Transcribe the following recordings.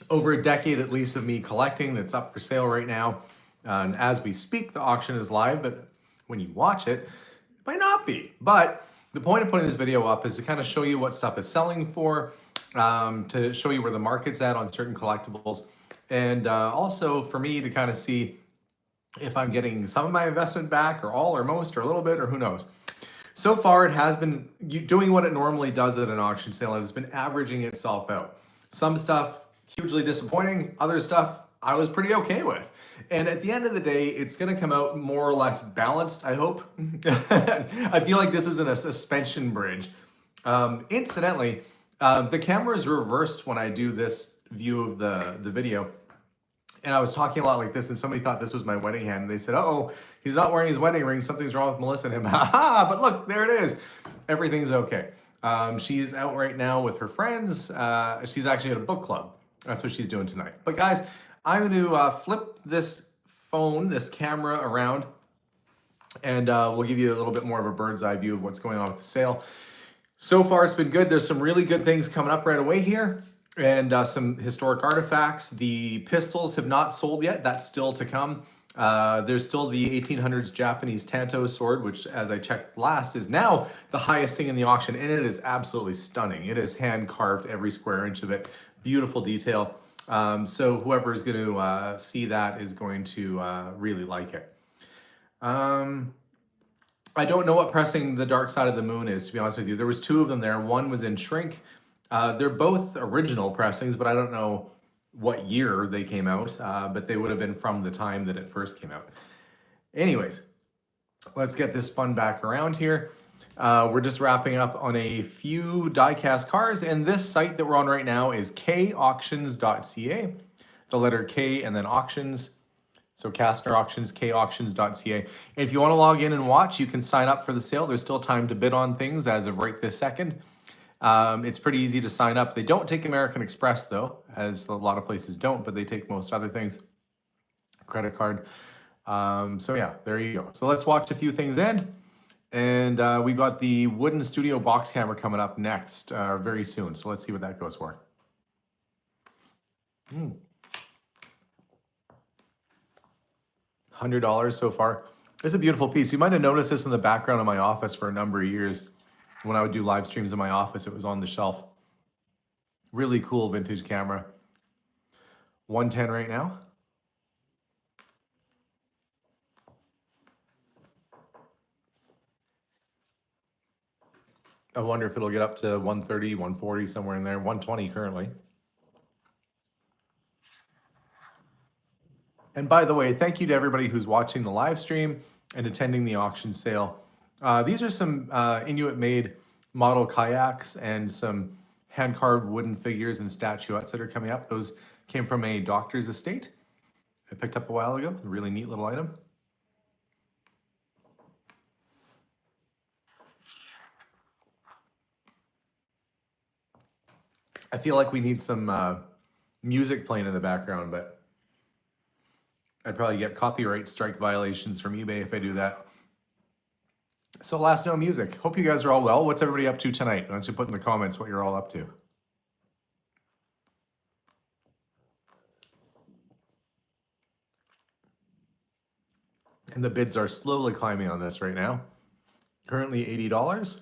over a decade at least of me collecting that's up for sale right now. And as we speak, the auction is live, but when you watch it, it might not be. But the point of putting this video up is to kind of show you what stuff is selling for, to show you where the market's at on certain collectibles, and also for me to kind of see if I'm getting some of my investment back, or all, or most, or a little bit, or who knows. So far, it has been doing what it normally does at an auction sale, and it's been averaging itself out. Some stuff hugely disappointing, other stuff I was pretty okay with. And at the end of the day, it's going to come out more or less balanced, I hope. I feel like this isn't a suspension bridge. Incidentally, the camera is reversed when I do this view of the video. And I was talking a lot like this, and somebody thought this was my wedding hand. And they said, "Uh-oh, he's not wearing his wedding ring. Something's wrong with Melissa and him." Ha ha! But look, there it is. Everything's okay. She's out right now with her friends. She's actually at a book club. That's what she's doing tonight. But guys, I'm going to flip this camera around, and we'll give you a little bit more of a bird's eye view of what's going on with the sale. So far, it's been good. There's some really good things coming up right away here, and some historic artifacts. The pistols have not sold yet. That's still to come. There's still the 1800s Japanese Tanto sword, which, as I checked last, is now the highest thing in the auction, and it is absolutely stunning. It is hand carved, every square inch of it. Beautiful detail. So whoever is going to see that is going to really like it. I don't know what pressing the Dark Side of the Moon is, to be honest with you. There was two of them there. One was in shrink. They're both original pressings, but I don't know what year they came out, but they would have been from the time that it first came out. Anyways, let's get this spun back around here. We're just wrapping up on a few die-cast cars, and this site that we're on right now is kauctions.ca, the letter K and then auctions. So Kastner Auctions, kauctions.ca. And if you want to log in and watch, you can sign up for the sale. There's still time to bid on things as of right this second. It's pretty easy to sign up. They don't take American Express though, as a lot of places don't, but they take most other things. Credit card. So yeah, there you go. So let's watch a few things end. And we got the wooden studio box camera coming up next very soon. So let's see what that goes for. $100 so far. It's a beautiful piece. You might have noticed this in the background of my office for a number of years. When I would do live streams in my office, it was on the shelf. Really cool vintage camera. 110 right now. I wonder if it'll get up to 130, 140, somewhere in there. 120 currently. And by the way, thank you to everybody who's watching the live stream and attending the auction sale. These are some Inuit-made model kayaks and some hand-carved wooden figures and statuettes that are coming up. Those came from a doctor's estate I picked up a while ago. A really neat little item. I feel like we need some music playing in the background, but I'd probably get copyright strike violations from eBay if I do that. So last, no music. Hope you guys are all well. What's everybody up to tonight? Why don't you put in the comments what you're all up to? And the bids are slowly climbing on this right now. Currently $80.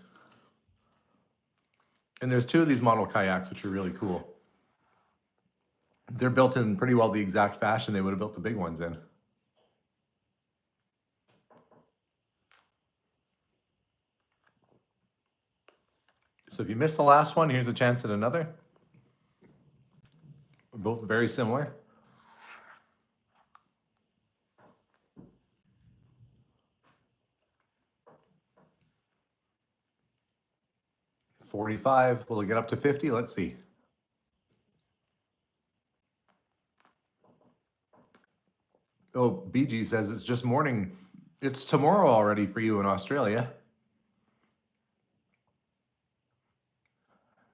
And there's two of these model kayaks, which are really cool. They're built in pretty well the exact fashion they would have built the big ones in. So if you missed the last one, here's a chance at another. Both very similar. $45. Will it get up to 50? Let's see. Oh, BG says it's just morning. It's tomorrow already for you in Australia.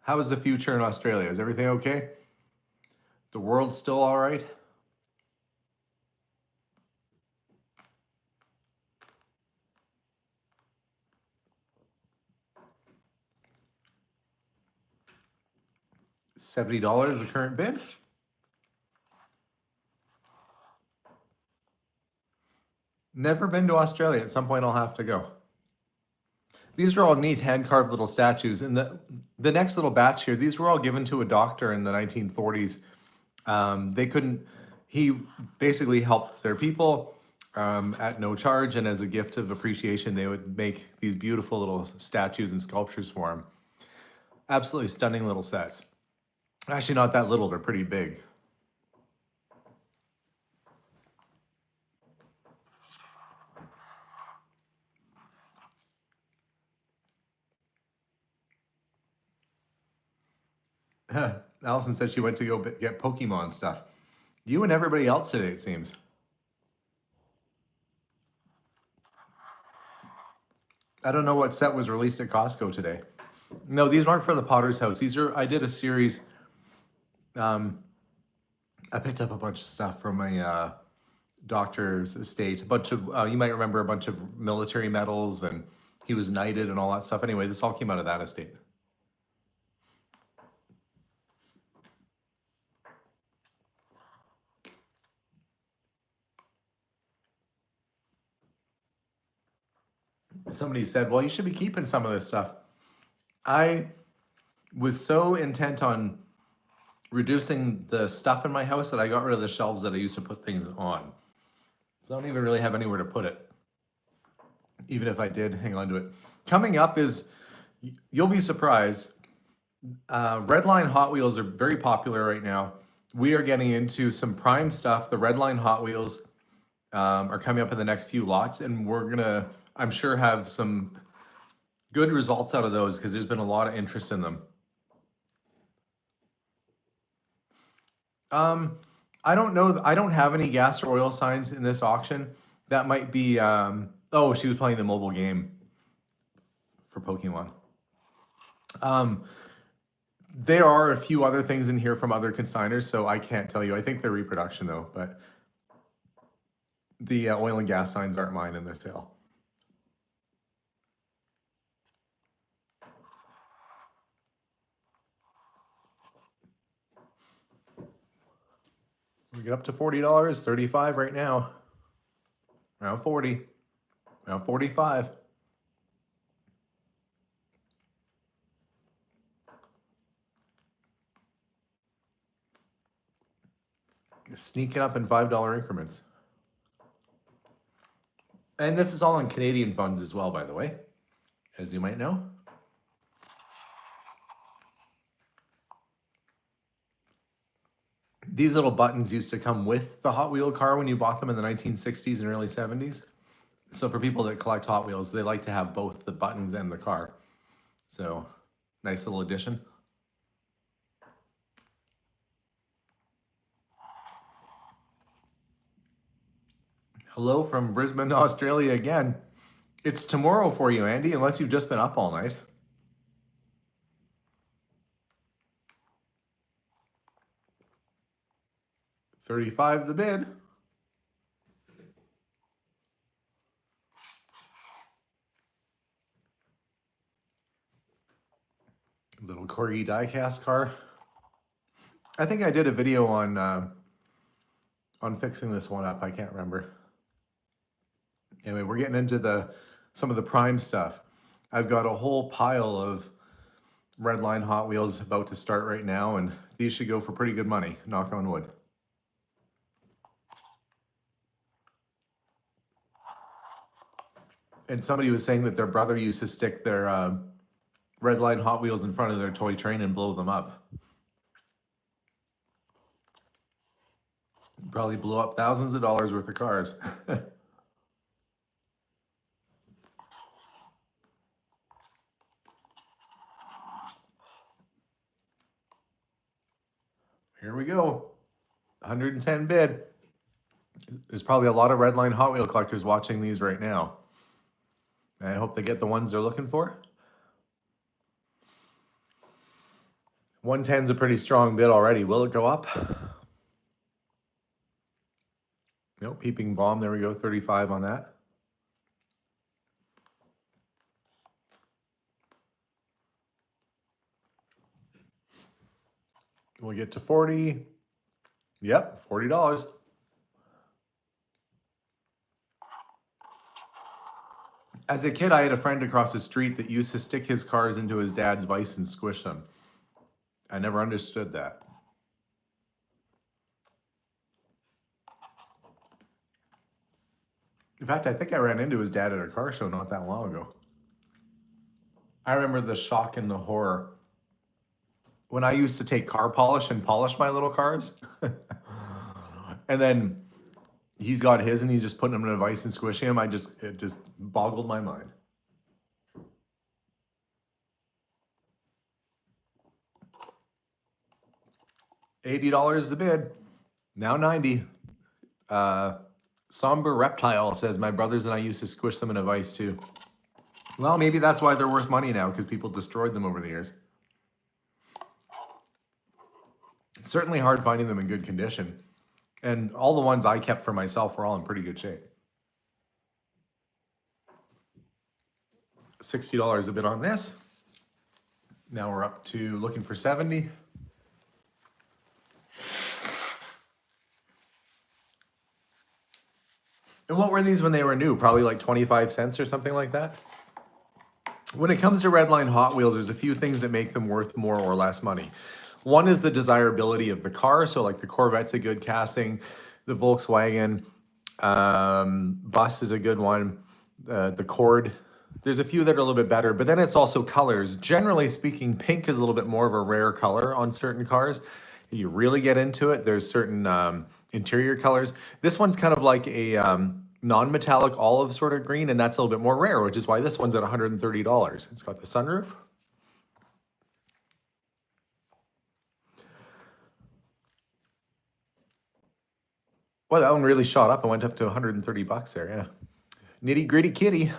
How is the future in Australia? Is everything okay? The world's still all right? $70 the current bid. Never been to Australia. At some point I'll have to go. These are all neat hand-carved little statues. And the next little batch here, these were all given to a doctor in the 1940s. They couldn't, he basically helped their people at no charge, and as a gift of appreciation, they would make these beautiful little statues and sculptures for him. Absolutely stunning little sets. Actually, not that little, they're pretty big. Allison said she went to go get Pokemon stuff. You and everybody else today, it seems. I don't know what set was released at Costco today. No, these weren't for the Potter's House. These are, I did a series. I picked up a bunch of stuff from my doctor's estate. A bunch of, you might remember a bunch of military medals, and he was knighted and all that stuff. Anyway, this all came out of that estate. Somebody said, well, you should be keeping some of this stuff. I was so intent on reducing the stuff in my house that I got rid of the shelves that I used to put things on. So I don't even really have anywhere to put it. Even if I did hang on to it. Coming up is, you'll be surprised, Redline Hot Wheels are very popular right now. We are getting into some prime stuff. The Redline Hot Wheels are coming up in the next few lots, and we're gonna, I'm sure, have some good results out of those because there's been a lot of interest in them. I don't know. I don't have any gas or oil signs in this auction. That might be, oh, she was playing the mobile game for Pokemon. There are a few other things in here from other consigners, so I can't tell you. I think they're reproduction though, but the oil and gas signs aren't mine in this sale. We get up to $40, $35 right now. Around 40, around 45. Sneaking up in $5 increments. And this is all in Canadian funds as well, by the way, as you might know. These little buttons used to come with the Hot Wheel car when you bought them in the 1960s and early 70s. So for people that collect Hot Wheels, they like to have both the buttons and the car. So nice little addition. Hello from Brisbane, Australia again. It's tomorrow for you, Andy, unless you've just been up all night. $35 the bid. Little Corgi diecast car. I think I did a video on fixing this one up. I can't remember. Anyway, we're getting into some of the prime stuff. I've got a whole pile of Redline Hot Wheels about to start right now, and these should go for pretty good money, knock on wood. And somebody was saying that their brother used to stick their Redline Hot Wheels in front of their toy train and blow them up. Probably blew up thousands of dollars worth of cars. Here we go. 110 bid. There's probably a lot of Redline Hot Wheel collectors watching these right now. I hope they get the ones they're looking for. 110's a pretty strong bid already. Will it go up? No, peeping bomb. There we go. 35 on that. We'll get to 40. Yep, $40. As a kid, I had a friend across the street that used to stick his cars into his dad's vise and squish them. I never understood that. In fact, I think I ran into his dad at a car show not that long ago. I remember the shock and the horror when I used to take car polish and polish my little cars. And then he's got his and he's just putting them in a vise and squishing them. It just boggled my mind. $80 the bid. Now 90. Somber Reptile says, my brothers and I used to squish them in a vise too. Well, maybe that's why they're worth money now, because people destroyed them over the years. Certainly hard finding them in good condition. And all the ones I kept for myself were all in pretty good shape. $60 a bid on this. Now we're up to looking for 70. And what were these when they were new? Probably like 25 cents or something like that. When it comes to Redline Hot Wheels, there's a few things that make them worth more or less money. One is the desirability of the car. So like the Corvette's a good casting, the Volkswagen bus is a good one, the Cord. There's a few that are a little bit better, but then it's also colors. Generally speaking, pink is a little bit more of a rare color on certain cars. If you really get into it, there's certain interior colors. This one's kind of like a non-metallic olive sort of green, and that's a little bit more rare, which is why this one's at $130. It's got the sunroof. Well, that one really shot up and went up to 130 bucks there, yeah. Nitty Gritty Kitty.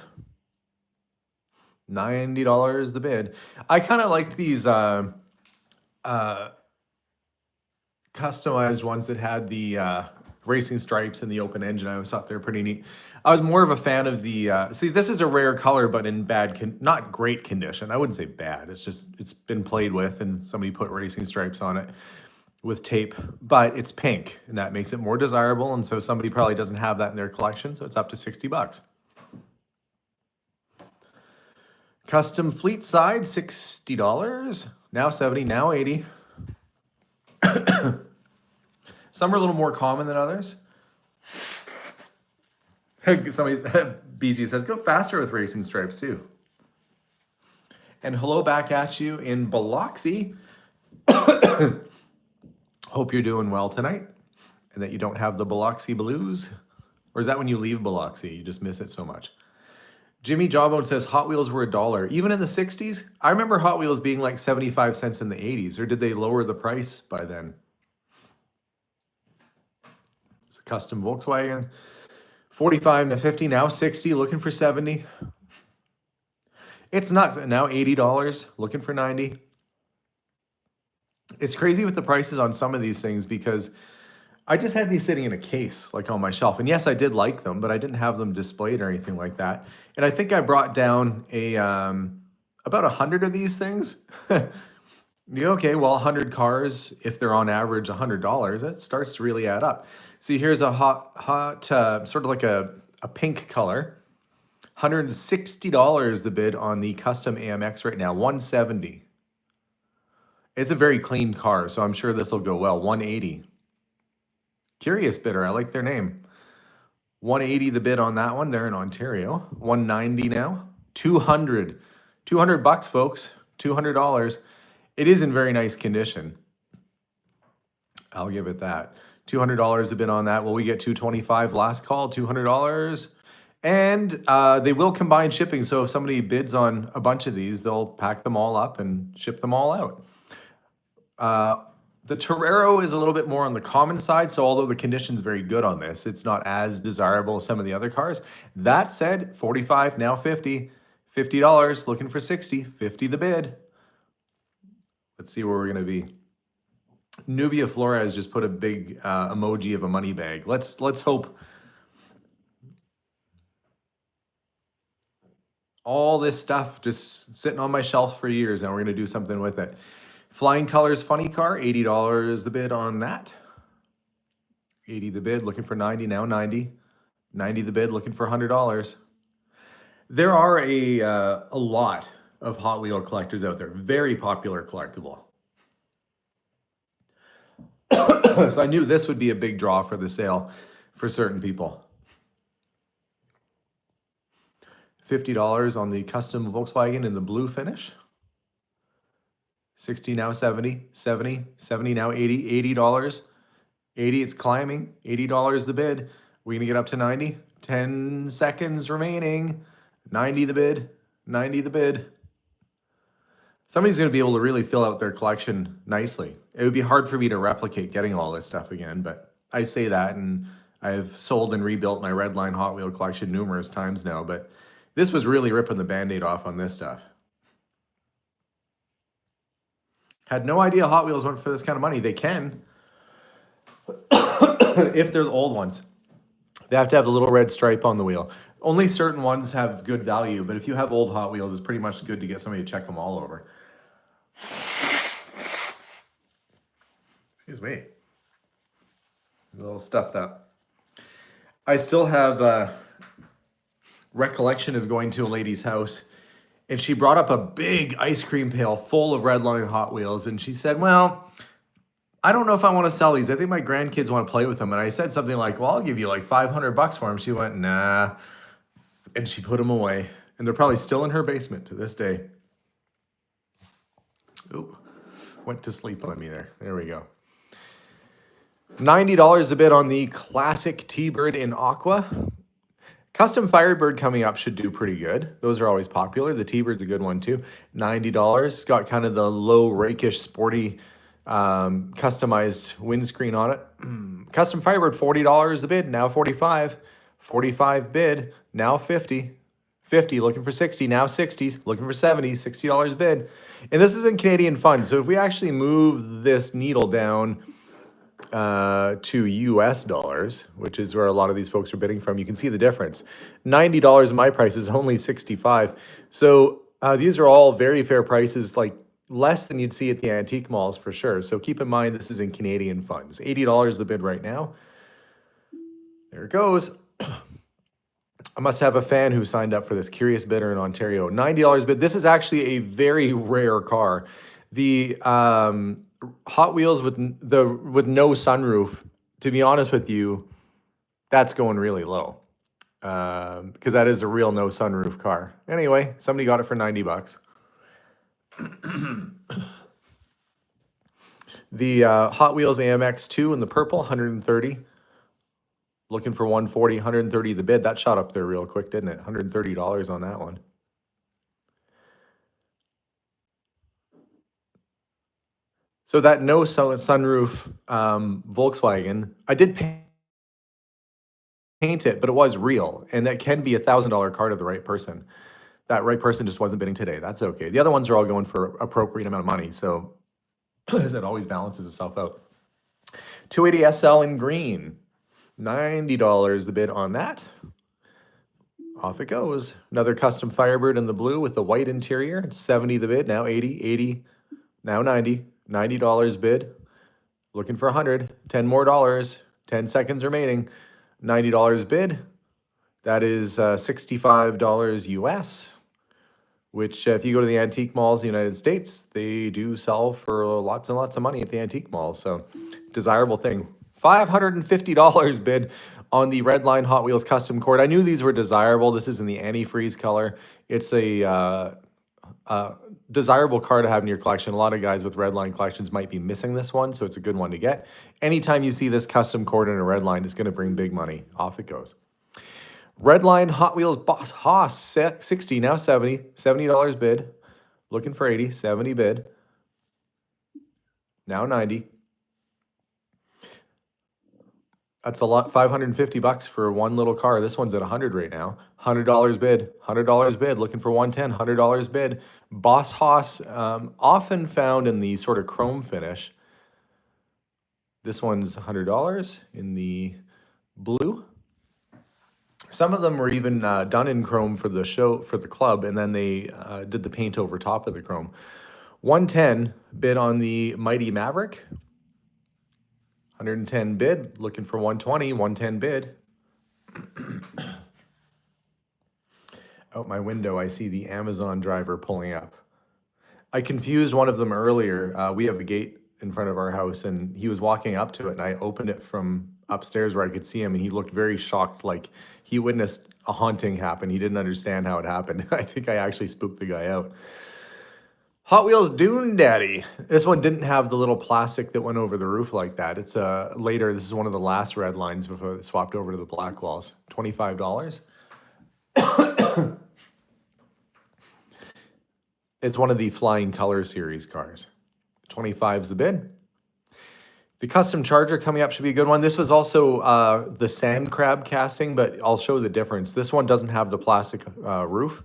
$90 the bid. I kind of like these customized ones that had the racing stripes and the open engine. I always thought they were pretty neat. I was more of a fan of the, see, this is a rare color, but in bad, not great condition. I wouldn't say bad. It's just, it's been played with and somebody put racing stripes on it with tape, but it's pink and that makes it more desirable. And so somebody probably doesn't have that in their collection. So it's up to 60 bucks. Custom fleet side, $60. Now 70, now 80. Some are a little more common than others. Somebody, BG says, go faster with racing stripes too. And hello back at you in Biloxi. Hope you're doing well tonight and that you don't have the Biloxi blues. Or is that when you leave Biloxi? You just miss it so much. Jimmy Jawbone says Hot Wheels were $1. Even in the 60s? I remember Hot Wheels being like 75 cents in the 80s. Or did they lower the price by then? It's a custom Volkswagen. 45 to 50, now 60, looking for 70. It's not, now $80, looking for 90. It's crazy with the prices on some of these things because I just had these sitting in a case, like on my shelf. And yes, I did like them, but I didn't have them displayed or anything like that. And I think I brought down a about 100 of these things. Okay, well, 100 cars, if they're on average $100, that starts to really add up. See, here's a hot sort of like a pink color. $160 the bid on the custom AMX right now, $170. It's a very clean car, so I'm sure this will go well. $180. Curious bidder, I like their name. $180 the bid on that one. They're in Ontario. $190 now. $200. $200 folks. $200. It is in very nice condition. I'll give it that. $200 a bid on that. Will we get $225 last call? $200. And they will combine shipping. So if somebody bids on a bunch of these, they'll pack them all up and ship them all out. The Torero is a little bit more on the common side. So although the condition's very good on this, it's not as desirable as some of the other cars. That said, 45, now 50. $50, looking for 60. 50 the bid. Let's see where we're going to be. Nubia Flores just put a big emoji of a money bag. Let's hope all this stuff just sitting on my shelf for years. Now we're going to do something with it. Flying Colors Funny Car, $80 the bid on that. 80 the bid, looking for 90, now 90. 90 the bid, looking for $100. There are a lot of Hot Wheel collectors out there. Very popular collectible. So I knew this would be a big draw for the sale for certain people. $50 on the custom Volkswagen in the blue finish. 60 now 70, 70, 70 now 80, $80. 80, it's climbing. $80 the bid. We're gonna get up to 90. 10 seconds remaining. 90 the bid. 90 the bid. Somebody's gonna be able to really fill out their collection nicely. It would be hard for me to replicate getting all this stuff again, but I say that, and I've sold and rebuilt my Redline Hot Wheel collection numerous times now, but this was really ripping the Band-Aid off on this stuff. Had no idea Hot Wheels went for this kind of money. They can, if they're the old ones. They have to have the little red stripe on the wheel. Only certain ones have good value, but if you have old Hot Wheels, it's pretty much good to get somebody to check them all over. Excuse me. A little stuffed up. I still have recollection of going to a lady's house, and she brought up a big ice cream pail full of Redline Hot Wheels, and she said, well, I don't know if I want to sell these. I think my grandkids want to play with them. And I said something like, well, I'll give you like $500 for them. She went, nah. And she put them away. And they're probably still in her basement to this day. Oop, went to sleep on me there. There we go. $90 a bid on the classic T-Bird in Aqua. Custom Firebird coming up should do pretty good. Those are always popular. The T-Bird's a good one too. $90. Got kind of the low, rakish, sporty, customized windscreen on it. Custom Firebird, $40 a bid, now 45. 45 bid, now 50. 50, looking for 60, now 60, looking for 70, $60 bid. And this is in Canadian funds. So if we actually move this needle down to US dollars, which is where a lot of these folks are bidding from, you can see the difference. $90 my price is only 65. So these are all very fair prices, like less than you'd see at the antique malls for sure. So keep in mind, this is in Canadian funds. $80 the bid right now. There it goes. I must have a fan who signed up for this. Curious bidder in Ontario. $90 bid. This is actually a very rare car. The Hot Wheels with no sunroof, to be honest with you, that's going really low. Because that is a real no sunroof car. Anyway, somebody got it for $90. The Hot Wheels AMX 2 in the purple, 130. Looking for 140, 130 the bid. That shot up there real quick, didn't it? $130 on that one. So that no sunroof Volkswagen, I did paint it, but it was real. And that can be a $1,000 car to the right person. That right person just wasn't bidding today. That's okay. The other ones are all going for appropriate amount of money. So as it always balances itself out. 280 SL in green. $90 the bid on that. Off it goes. Another custom Firebird in the blue with the white interior. 70 the bid, now 80, 80, now 90. $90 bid. Looking for 100. 10 more dollars. 10 seconds remaining. $90 bid. That is $65 US, which if you go to the antique malls in the United States, they do sell for lots and lots of money at the antique malls. So desirable thing. $550 bid on the Redline Hot Wheels custom cord. I knew these were desirable. This is in the antifreeze color. It's a desirable car to have in your collection. A lot of guys with Redline collections might be missing this one, so it's a good one to get. Anytime you see this custom cord in a Redline, it's going to bring big money. Off it goes. Redline Hot Wheels Boss Haas, 60, now 70. $70 bid. Looking for 80, 70 bid. Now 90. That's a lot, $550 for one little car. This one's at 100 right now. $100 bid, $100 bid, looking for 110, $100 bid. Boss Haas, often found in the sort of chrome finish. This one's $100 in the blue. Some of them were even done in chrome for the show, for the club, and then they did the paint over top of the chrome. 110 bid on the Mighty Maverick. 110 bid, looking for 120, 110 bid. Out my window, I see the Amazon driver pulling up. I confused one of them earlier. We have a gate in front of our house, and he was walking up to it, and I opened it from upstairs where I could see him, and he looked very shocked, like he witnessed a haunting happen. He didn't understand how it happened. I think I actually spooked the guy out. Hot Wheels Dune Daddy. This one didn't have the little plastic that went over the roof like that. It's later. This is one of the last red lines before it swapped over to the black walls. $25. It's one of the Flying Color Series cars. 25 is the bid. The custom charger coming up should be a good one. This was also the sand crab casting, but I'll show the difference. This one doesn't have the plastic roof,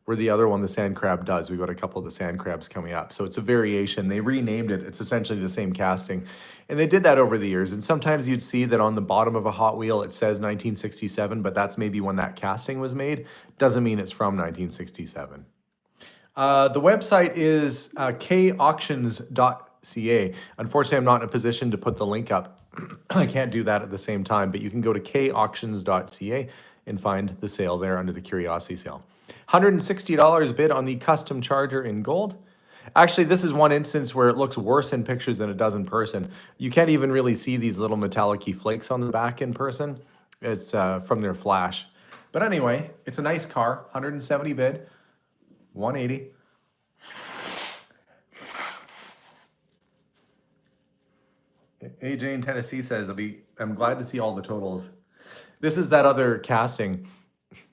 where the other one, the sand crab, does. We've got a couple of the sand crabs coming up. So it's a variation. They renamed it. It's essentially the same casting. And they did that over the years. And sometimes you'd see that on the bottom of a Hot Wheel, it says 1967, but that's maybe when that casting was made. Doesn't mean it's from 1967. The website is kauctions.ca. Unfortunately, I'm not in a position to put the link up. I can't do that at the same time, but you can go to kauctions.ca and find the sale there under the Curiosity sale. $160 bid on the custom charger in gold. Actually, this is one instance where it looks worse in pictures than it does in person. You can't even really see these little metallic-y flakes on the back in person. It's from their flash. But anyway, it's a nice car. 170 bid. 180. AJ in Tennessee says, I'm glad to see all the totals. This is that other casting.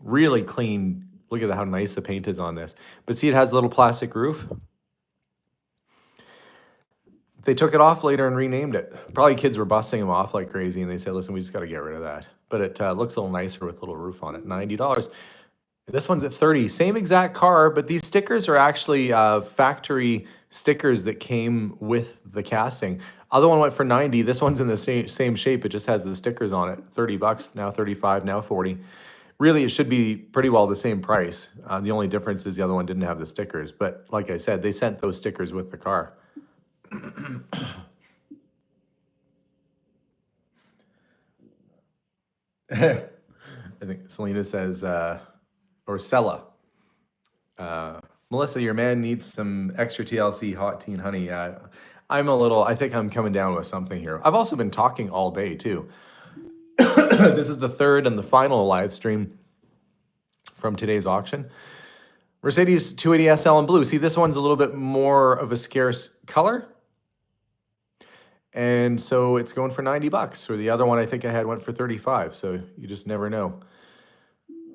Really clean. Look at how nice the paint is on this. But see, it has a little plastic roof. They took it off later and renamed it. Probably kids were busting them off like crazy, and they said, listen, we just got to get rid of that. But it looks a little nicer with a little roof on it. $90. This one's at $30. Same exact car, but these stickers are actually factory stickers that came with the casting. Other one went for $90. This one's in the same shape. It just has the stickers on it. $30, now $35, now $40. Really, it should be pretty well the same price. The only difference is the other one didn't have the stickers. But like I said, they sent those stickers with the car. I think Selena says, or Sella. Melissa, your man needs some extra TLC hot teen honey. I think I'm coming down with something here. I've also been talking all day too. This is the third and the final live stream from today's auction. Mercedes 280 SL in blue. See, this one's a little bit more of a scarce color. And so it's going for $90. Or the other one I think I had went for 35. So you just never know.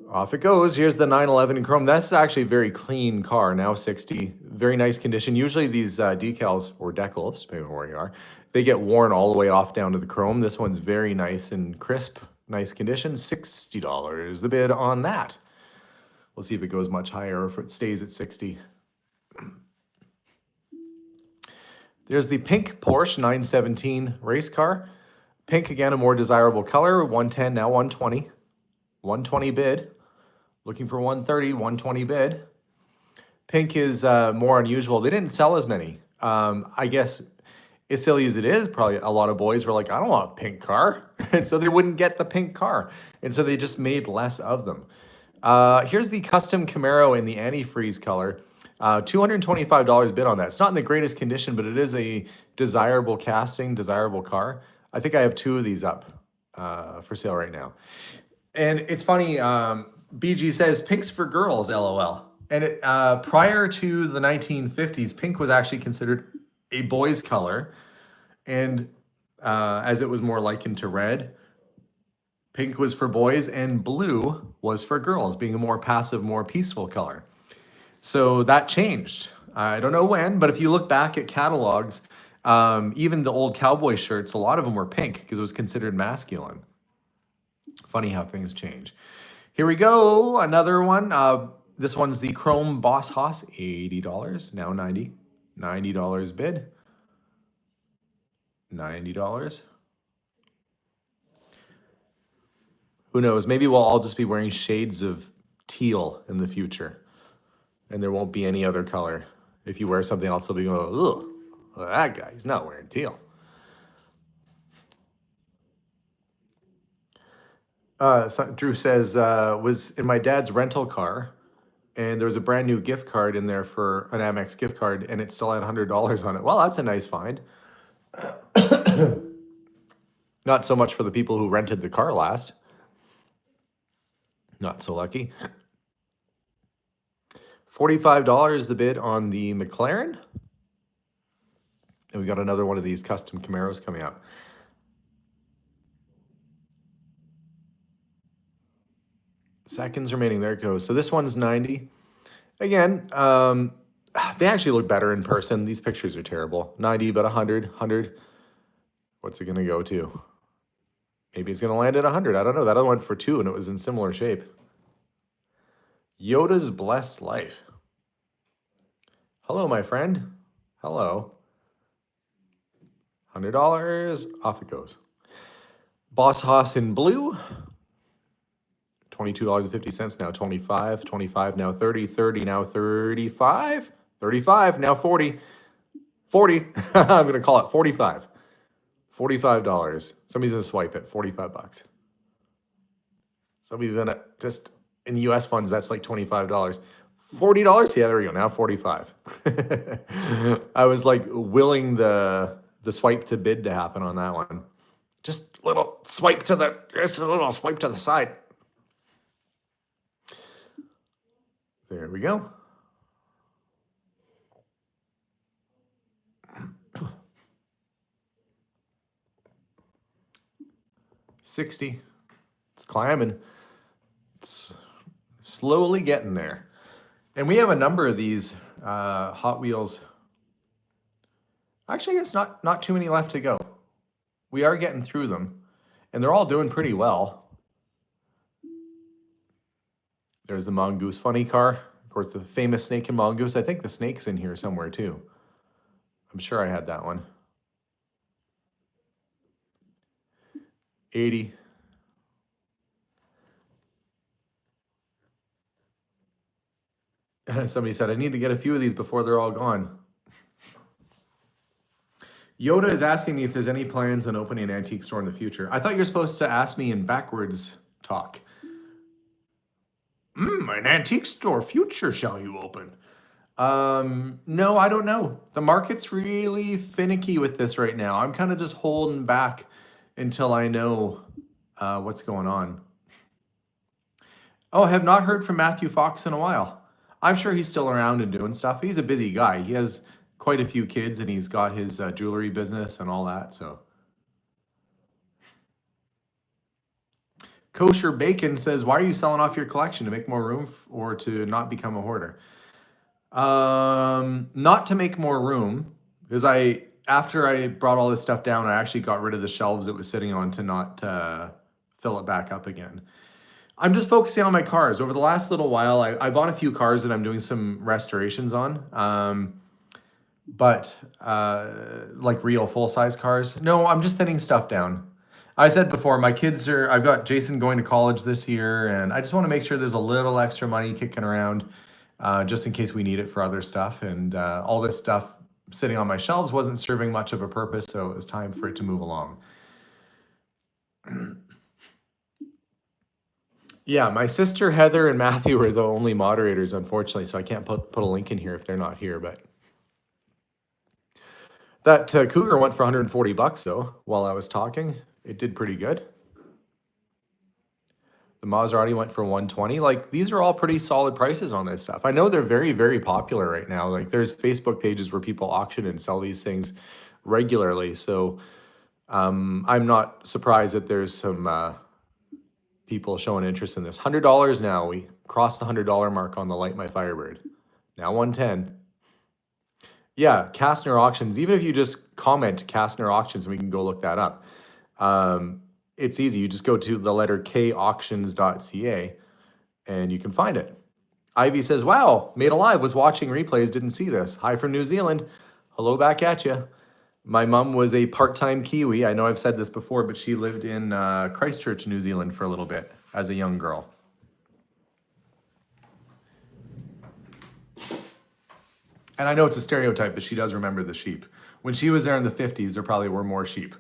Off it goes. Here's the 911 in chrome. That's actually a very clean car, now 60. Very nice condition. Usually these decals, or decals, depending on where you are, they get worn all the way off down to the chrome. This one's very nice and crisp, nice condition. $60 the bid on that. We'll see if it goes much higher or if it stays at 60. There's the pink Porsche 917 race car. Pink, again, a more desirable color. 110, now 120. 120 bid. Looking for 130, 120 bid. Pink is more unusual. They didn't sell as many. I guess, as silly as it is, probably a lot of boys were like, I don't want a pink car. And so they wouldn't get the pink car. And so they just made less of them. Here's the custom Camaro in the antifreeze color. $225 bid on that. It's not in the greatest condition, but it is a desirable casting, desirable car. I think I have two of these up for sale right now. And it's funny, BG says, pink's for girls, LOL. And it, prior to the 1950s, pink was actually considered a boy's color. And as it was more likened to red, pink was for boys and blue was for girls, being a more passive, more peaceful color. So that changed. I don't know when, but if you look back at catalogs, even the old cowboy shirts, a lot of them were pink because it was considered masculine. Funny how things change. Here we go. Another one. This one's the Chrome Boss Haas. $80. Now $90. $90 bid. $90. Who knows? Maybe we'll all just be wearing shades of teal in the future. And there won't be any other color. If you wear something else, they'll be going, ugh, well, that guy, he's not wearing teal. Drew says, was in my dad's rental car and there was a brand new gift card in there for an AMX gift card, and it still had $100 on it. Well, that's a nice find. Not so much for the people who rented the car last. Not so lucky. $45 the bid on the McLaren. And we got another one of these custom Camaros coming out. Seconds remaining. There it goes. So this one's 90. Again, they actually look better in person. These pictures are terrible. 90, but 100. 100. What's it going to go to? Maybe it's going to land at 100. I don't know. That other one for 2, and it was in similar shape. Yoda's Blessed Life. Hello, my friend. Hello. $100. Off it goes. Boss Hoss in blue. $22.50 now 25, 25 now 30, 30 now 35, 35 now 40, 40. I'm going to call it 45. $45. Somebody's going to swipe it. 45 bucks. Somebody's going to just in US funds, that's like $25. $40? Yeah, there we go. Now 45. I was like willing the swipe to bid to happen on that one. Just a little swipe to the side. There we go. $60. It's climbing. It's slowly getting there. And we have a number of these Hot Wheels. Actually, it's not too many left to go. We are getting through them. And they're all doing pretty well. There's the Mongoose Funny car. Of course, the famous Snake and Mongoose. I think the snake's in here somewhere too. I'm sure I had that one. 80. Somebody said, I need to get a few of these before they're all gone. Yoda is asking me if there's any plans on opening an antique store in the future. I thought you were supposed to ask me in backwards talk. An antique store future shall you open? No, I don't know. The market's really finicky with this right now. I'm kind of just holding back until I know what's going on. Oh, I have not heard from Matthew Fox in a while. I'm sure he's still around and doing stuff. He's a busy guy. He has quite a few kids, and he's got his jewelry business and all that, so. Kosher Bacon says, why are you selling off your collection? To make more room or to not become a hoarder? Not to make more room, because after I brought all this stuff down, I actually got rid of the shelves it was sitting on to not fill it back up again. I'm just focusing on my cars. Over the last little while, I bought a few cars that I'm doing some restorations on, but like real full-size cars. No, I'm just thinning stuff down. I said before, I've got Jason going to college this year, and I just want to make sure there's a little extra money kicking around just in case we need it for other stuff. And all this stuff sitting on my shelves wasn't serving much of a purpose, so it was time for it to move along. Yeah, my sister Heather and Matthew are the only moderators, unfortunately, so I can't put a link in here if they're not here. But that Cougar went for 140 bucks though while I was talking. It did pretty good. The Maserati went for 120. Like, these are all pretty solid prices on this stuff. I know they're very, very popular right now. Like, there's Facebook pages where people auction and sell these things regularly. So I'm not surprised that there's some people showing interest in this. $100 now. We crossed the $100 mark on the Light My Firebird. Now 110. Yeah, Kastner Auctions. Even if you just comment Kastner Auctions, we can go look that up. It's easy. You just go to the letter K auctions.ca and you can find it. Ivy says, wow, Made Alive was watching replays, didn't see this. Hi from New Zealand. Hello back at you. My mom was a part-time Kiwi. I know I've said this before, but she lived in Christchurch, New Zealand for a little bit as a young girl. And I know it's a stereotype, but she does remember the sheep. When she was there in the 50s, there probably were more sheep.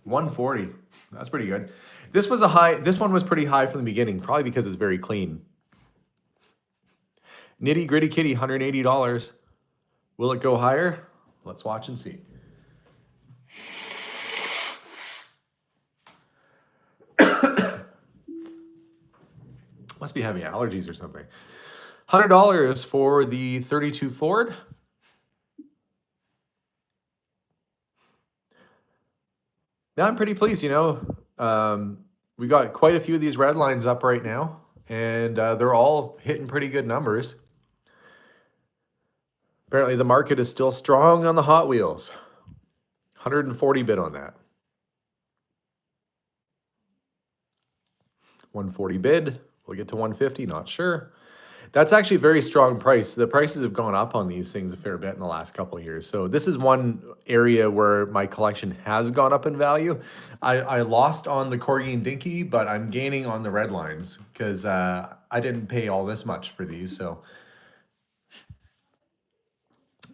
$140. That's pretty good. This one was pretty high from the beginning, probably because it's very clean. Nitty Gritty Kitty, $180. Will it go higher? Let's watch and see. Must be having allergies or something. $100 for the 32 Ford. Now I'm pretty pleased, you know. We got quite a few of these red lines up right now, and they're all hitting pretty good numbers. Apparently the market is still strong on the Hot Wheels. 140 bid on that. 140 bid. We'll get to 150, not sure. That's actually a very strong price. The prices have gone up on these things a fair bit in the last couple of years. So this is one area where my collection has gone up in value. I lost on the Corgi and Dinky, but I'm gaining on the red lines because I didn't pay all this much for these. So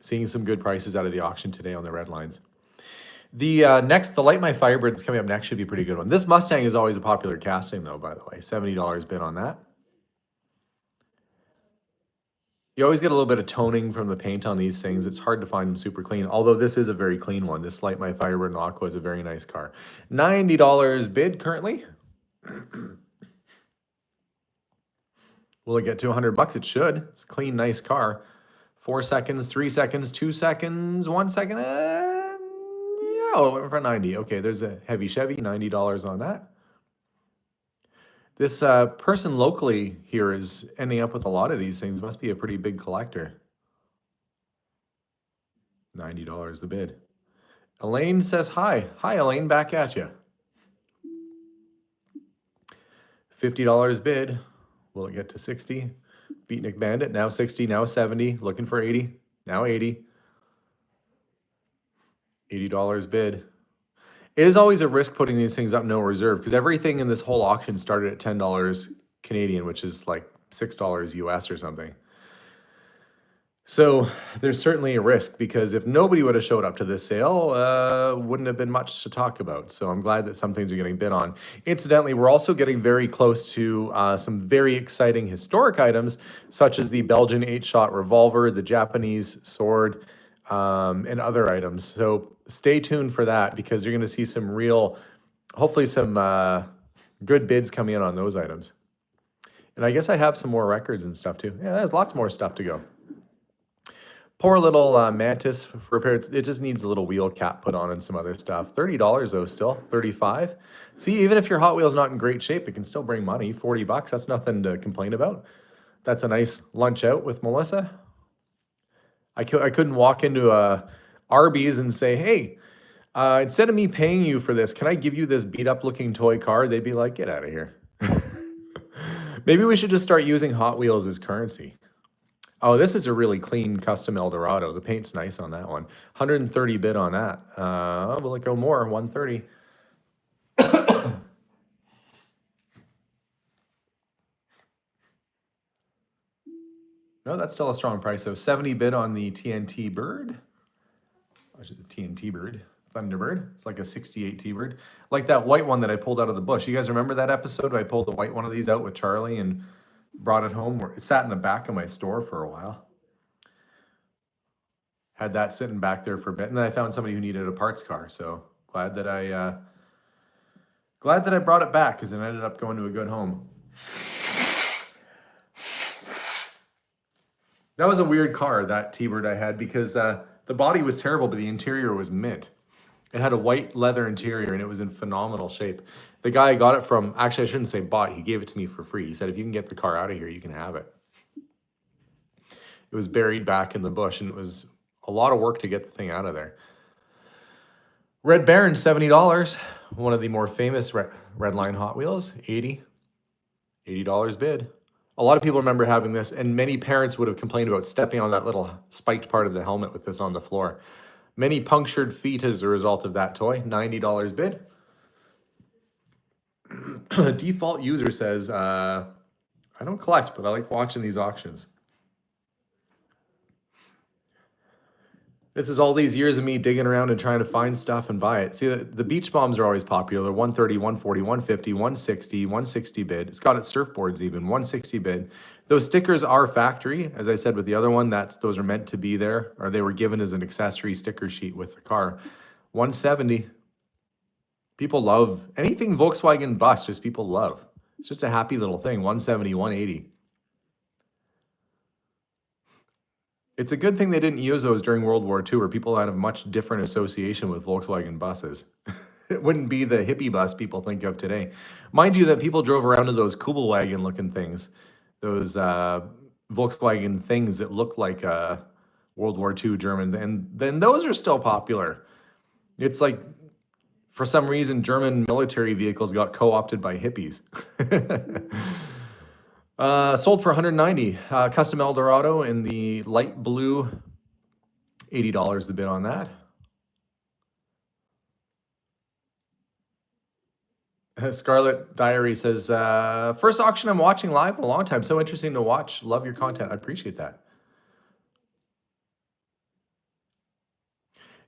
seeing some good prices out of the auction today on the red lines. The the Light My Firebirds coming up next should be a pretty good one. This Mustang is always a popular casting though, by the way. $70 bid on that. You always get a little bit of toning from the paint on these things. It's hard to find them super clean, although this is a very clean one. This Light My Firebird in Aqua is a very nice car. $90 bid currently. Will it get to 100 bucks? It should. It's a clean, nice car. 4 seconds, 3 seconds, 2 seconds, 1 second. Yeah, it went for 90. Okay, there's a heavy Chevy, $90 on that. This person locally here is ending up with a lot of these things. Must be a pretty big collector. $90 the bid. Elaine says hi. Hi, Elaine, back at you. $50 bid. Will it get to 60? Beatnik Bandit, now 60, now 70. Looking for 80, now 80. $80 bid. It is always a risk putting these things up no reserve because everything in this whole auction started at $10 Canadian, which is like $6 US or something. So there's certainly a risk because if nobody would have showed up to this sale, wouldn't have been much to talk about. So I'm glad that some things are getting bid on. Incidentally, we're also getting very close to some very exciting historic items, such as the Belgian 8-shot revolver, the Japanese sword, and other items. So stay tuned for that because you're going to see some real, hopefully some good bids coming in on those items. And I guess I have some more records and stuff too. Yeah, there's lots more stuff to go. Poor little Mantis for repair. It just needs a little wheel cap put on and some other stuff. $30 though still, $35. See, even if your Hot Wheel's not in great shape, it can still bring money. 40 bucks, that's nothing to complain about. That's a nice lunch out with Melissa. I couldn't walk into a Arby's and say, hey, instead of me paying you for this, can I give you this beat up looking toy car? They'd be like, get out of here. Maybe we should just start using Hot Wheels as currency. Oh, this is a really clean custom Eldorado. The paint's nice on that one. 130 bid on that. Will it go more? 130. No, that's still a strong price. So 70 bid on the TNT Bird. Which is the TNT Bird. Thunderbird. It's like a 68 T-Bird. Like that white one that I pulled out of the bush. You guys remember that episode where I pulled the white one of these out with Charlie and brought it home? It sat in the back of my store for a while. Had that sitting back there for a bit. And then I found somebody who needed a parts car. So glad that I brought it back because it ended up going to a good home. That was a weird car, that T-Bird I had, because the body was terrible, but the interior was mint. It had a white leather interior, and it was in phenomenal shape. The guy I got it from, actually, I shouldn't say bought, he gave it to me for free. He said, if you can get the car out of here, you can have it. It was buried back in the bush, and it was a lot of work to get the thing out of there. Red Baron, $70. One of the more famous Redline Hot Wheels, $80 bid. A lot of people remember having this, and many parents would have complained about stepping on that little spiked part of the helmet with this on the floor. Many punctured feet as a result of that toy. $90 bid. Default user says, I don't collect, but I like watching these auctions. This is all these years of me digging around and trying to find stuff and buy it. See, the beach bombs are always popular. 130, 140, 150, 160, 160 bid. It's got its surfboards even, 160 bid. Those stickers are factory. As I said with the other one, those are meant to be there, or they were given as an accessory sticker sheet with the car. 170. People love anything Volkswagen bus, just people love. It's just a happy little thing. 170, 180. It's a good thing they didn't use those during World War II, where people had a much different association with Volkswagen buses. It wouldn't be the hippie bus people think of today. Mind you that people drove around in those Kubelwagen looking things, those Volkswagen things that look like World War II German, and then those are still popular. It's like, for some reason, German military vehicles got co-opted by hippies. Sold for 190. Custom Eldorado in the light blue, $80 a bid on that. Scarlet Diary says, first auction I'm watching live in a long time. So interesting to watch. Love your content. I appreciate that.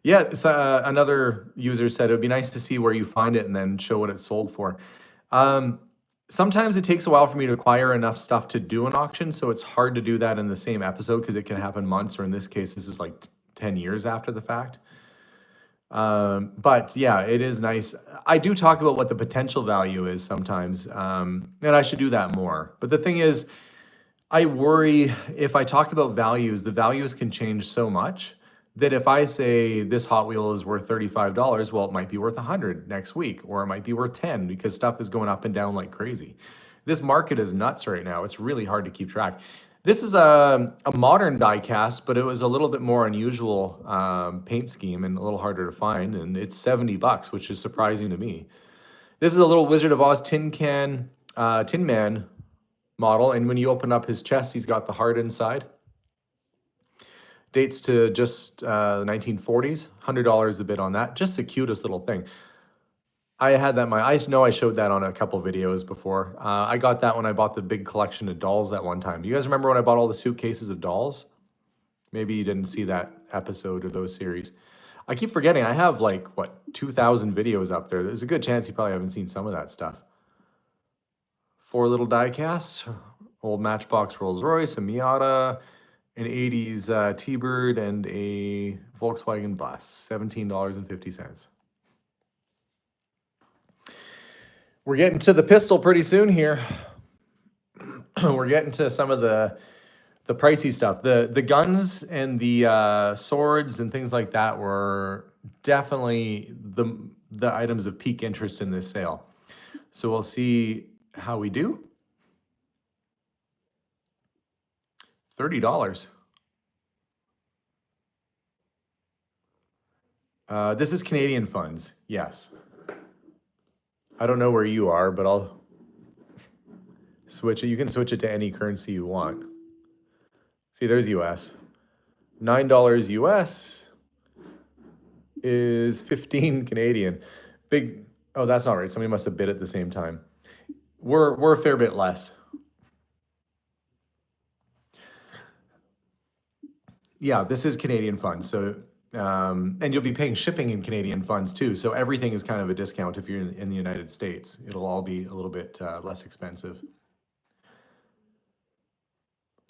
Yeah, so, another user said it would be nice to see where you find it and then show what it's sold for. Sometimes it takes a while for me to acquire enough stuff to do an auction, so it's hard to do that in the same episode because it can happen months, or in this case, this is like 10 years after the fact. But yeah, it is nice. I do talk about what the potential value is sometimes, and I should do that more. But the thing is, I worry if I talk about values, the values can change so much that if I say this Hot Wheel is worth $35, well, it might be worth 100 next week, or it might be worth 10 because stuff is going up and down like crazy. This market is nuts right now. It's really hard to keep track. This is a modern diecast, but it was a little bit more unusual paint scheme and a little harder to find, and it's $70, which is surprising to me. This is a little Wizard of Oz Tin Man model, and when you open up his chest, he's got the heart inside. Dates to just the 1940s, $100 a bit on that. Just the cutest little thing. I had that, I know I showed that on a couple videos before. I got that when I bought the big collection of dolls that one time. Do you guys remember when I bought all the suitcases of dolls? Maybe you didn't see that episode or those series. I keep forgetting, I have like, what, 2,000 videos up there. There's a good chance you probably haven't seen some of that stuff. 4 little die casts, old Matchbox Rolls Royce, a Miata, an 80s T-Bird, and a Volkswagen bus, $17.50. We're getting to the pistol pretty soon here. We're getting to some of the pricey stuff. The guns and the swords and things like that were definitely the items of peak interest in this sale. So we'll see how we do. $30. This is Canadian funds, yes. I don't know where you are, but I'll switch it. You can switch it to any currency you want. See, there's US. $9 US is 15 Canadian. Big, oh, that's not right. Somebody must have bid at the same time. We're a fair bit less. Yeah, this is Canadian funds. So, and you'll be paying shipping in Canadian funds too. So everything is kind of a discount if you're in the United States. It'll all be a little bit less expensive.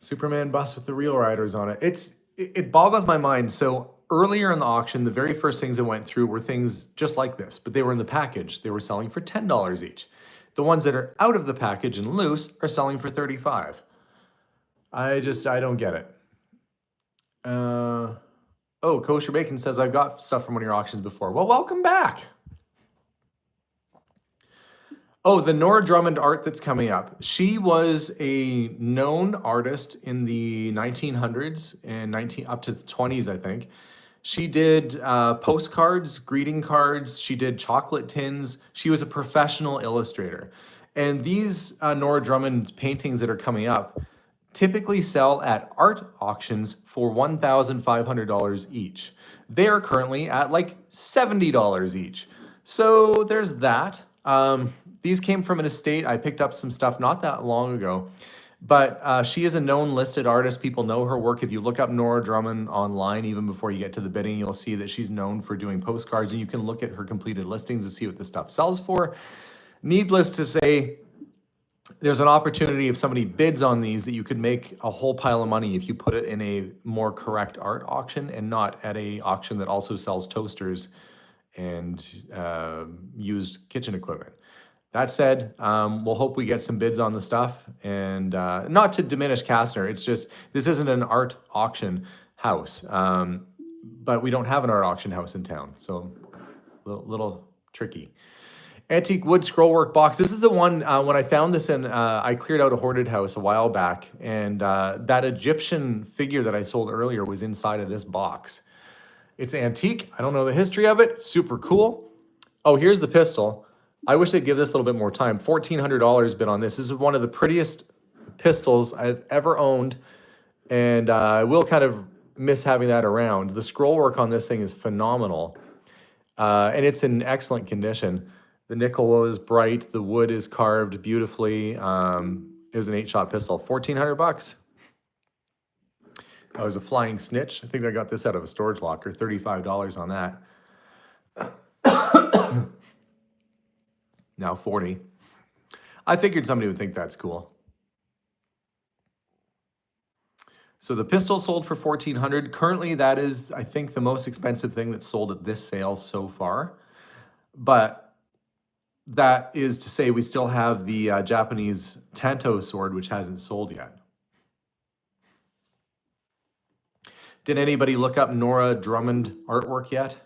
Superman bus with the real riders on it. It boggles my mind. So earlier in the auction, the very first things that went through were things just like this, but they were in the package. They were selling for $10 each. The ones that are out of the package and loose are selling for $35. I don't get it. Oh, Kosher Bacon says, I've got stuff from one of your auctions before. Well, welcome back. Oh, the Nora Drummond art that's coming up. She was a known artist in the 1900s and up to the 20s, I think. She did postcards, greeting cards. She did chocolate tins. She was a professional illustrator. And these Nora Drummond paintings that are coming up typically sell at art auctions for $1,500 each. They are currently at like $70 each. So there's that. These came from an estate. I picked up some stuff not that long ago. But she is a known listed artist. People know her work. If you look up Nora Drummond online, even before you get to the bidding, you'll see that she's known for doing postcards, and you can look at her completed listings to see what the stuff sells for. Needless to say, there's an opportunity if somebody bids on these that you could make a whole pile of money if you put it in a more correct art auction and not at a auction that also sells toasters and used kitchen equipment. That said, we'll hope we get some bids on the stuff, and not to diminish Kastner, it's just, this isn't an art auction house, but we don't have an art auction house in town, so little tricky. Antique wood scrollwork box. This is the one, when I found this in, I cleared out a hoarded house a while back, and that Egyptian figure that I sold earlier was inside of this box. It's antique. I don't know the history of it. Super cool. Oh, here's the pistol. I wish they'd give this a little bit more time. $1,400 bid on this. This is one of the prettiest pistols I've ever owned, and I will kind of miss having that around. The scroll work on this thing is phenomenal, and it's in excellent condition. The nickel is bright. The wood is carved beautifully. It was an 8-shot pistol. $1,400. I was a flying snitch. I think I got this out of a storage locker. $35 on that. Now 40. I figured somebody would think that's cool. So the pistol sold for $1,400. Currently, that is, I think, the most expensive thing that's sold at this sale so far. But that is to say we still have the Japanese Tanto sword, which hasn't sold yet. Did anybody look up Nora Drummond artwork yet?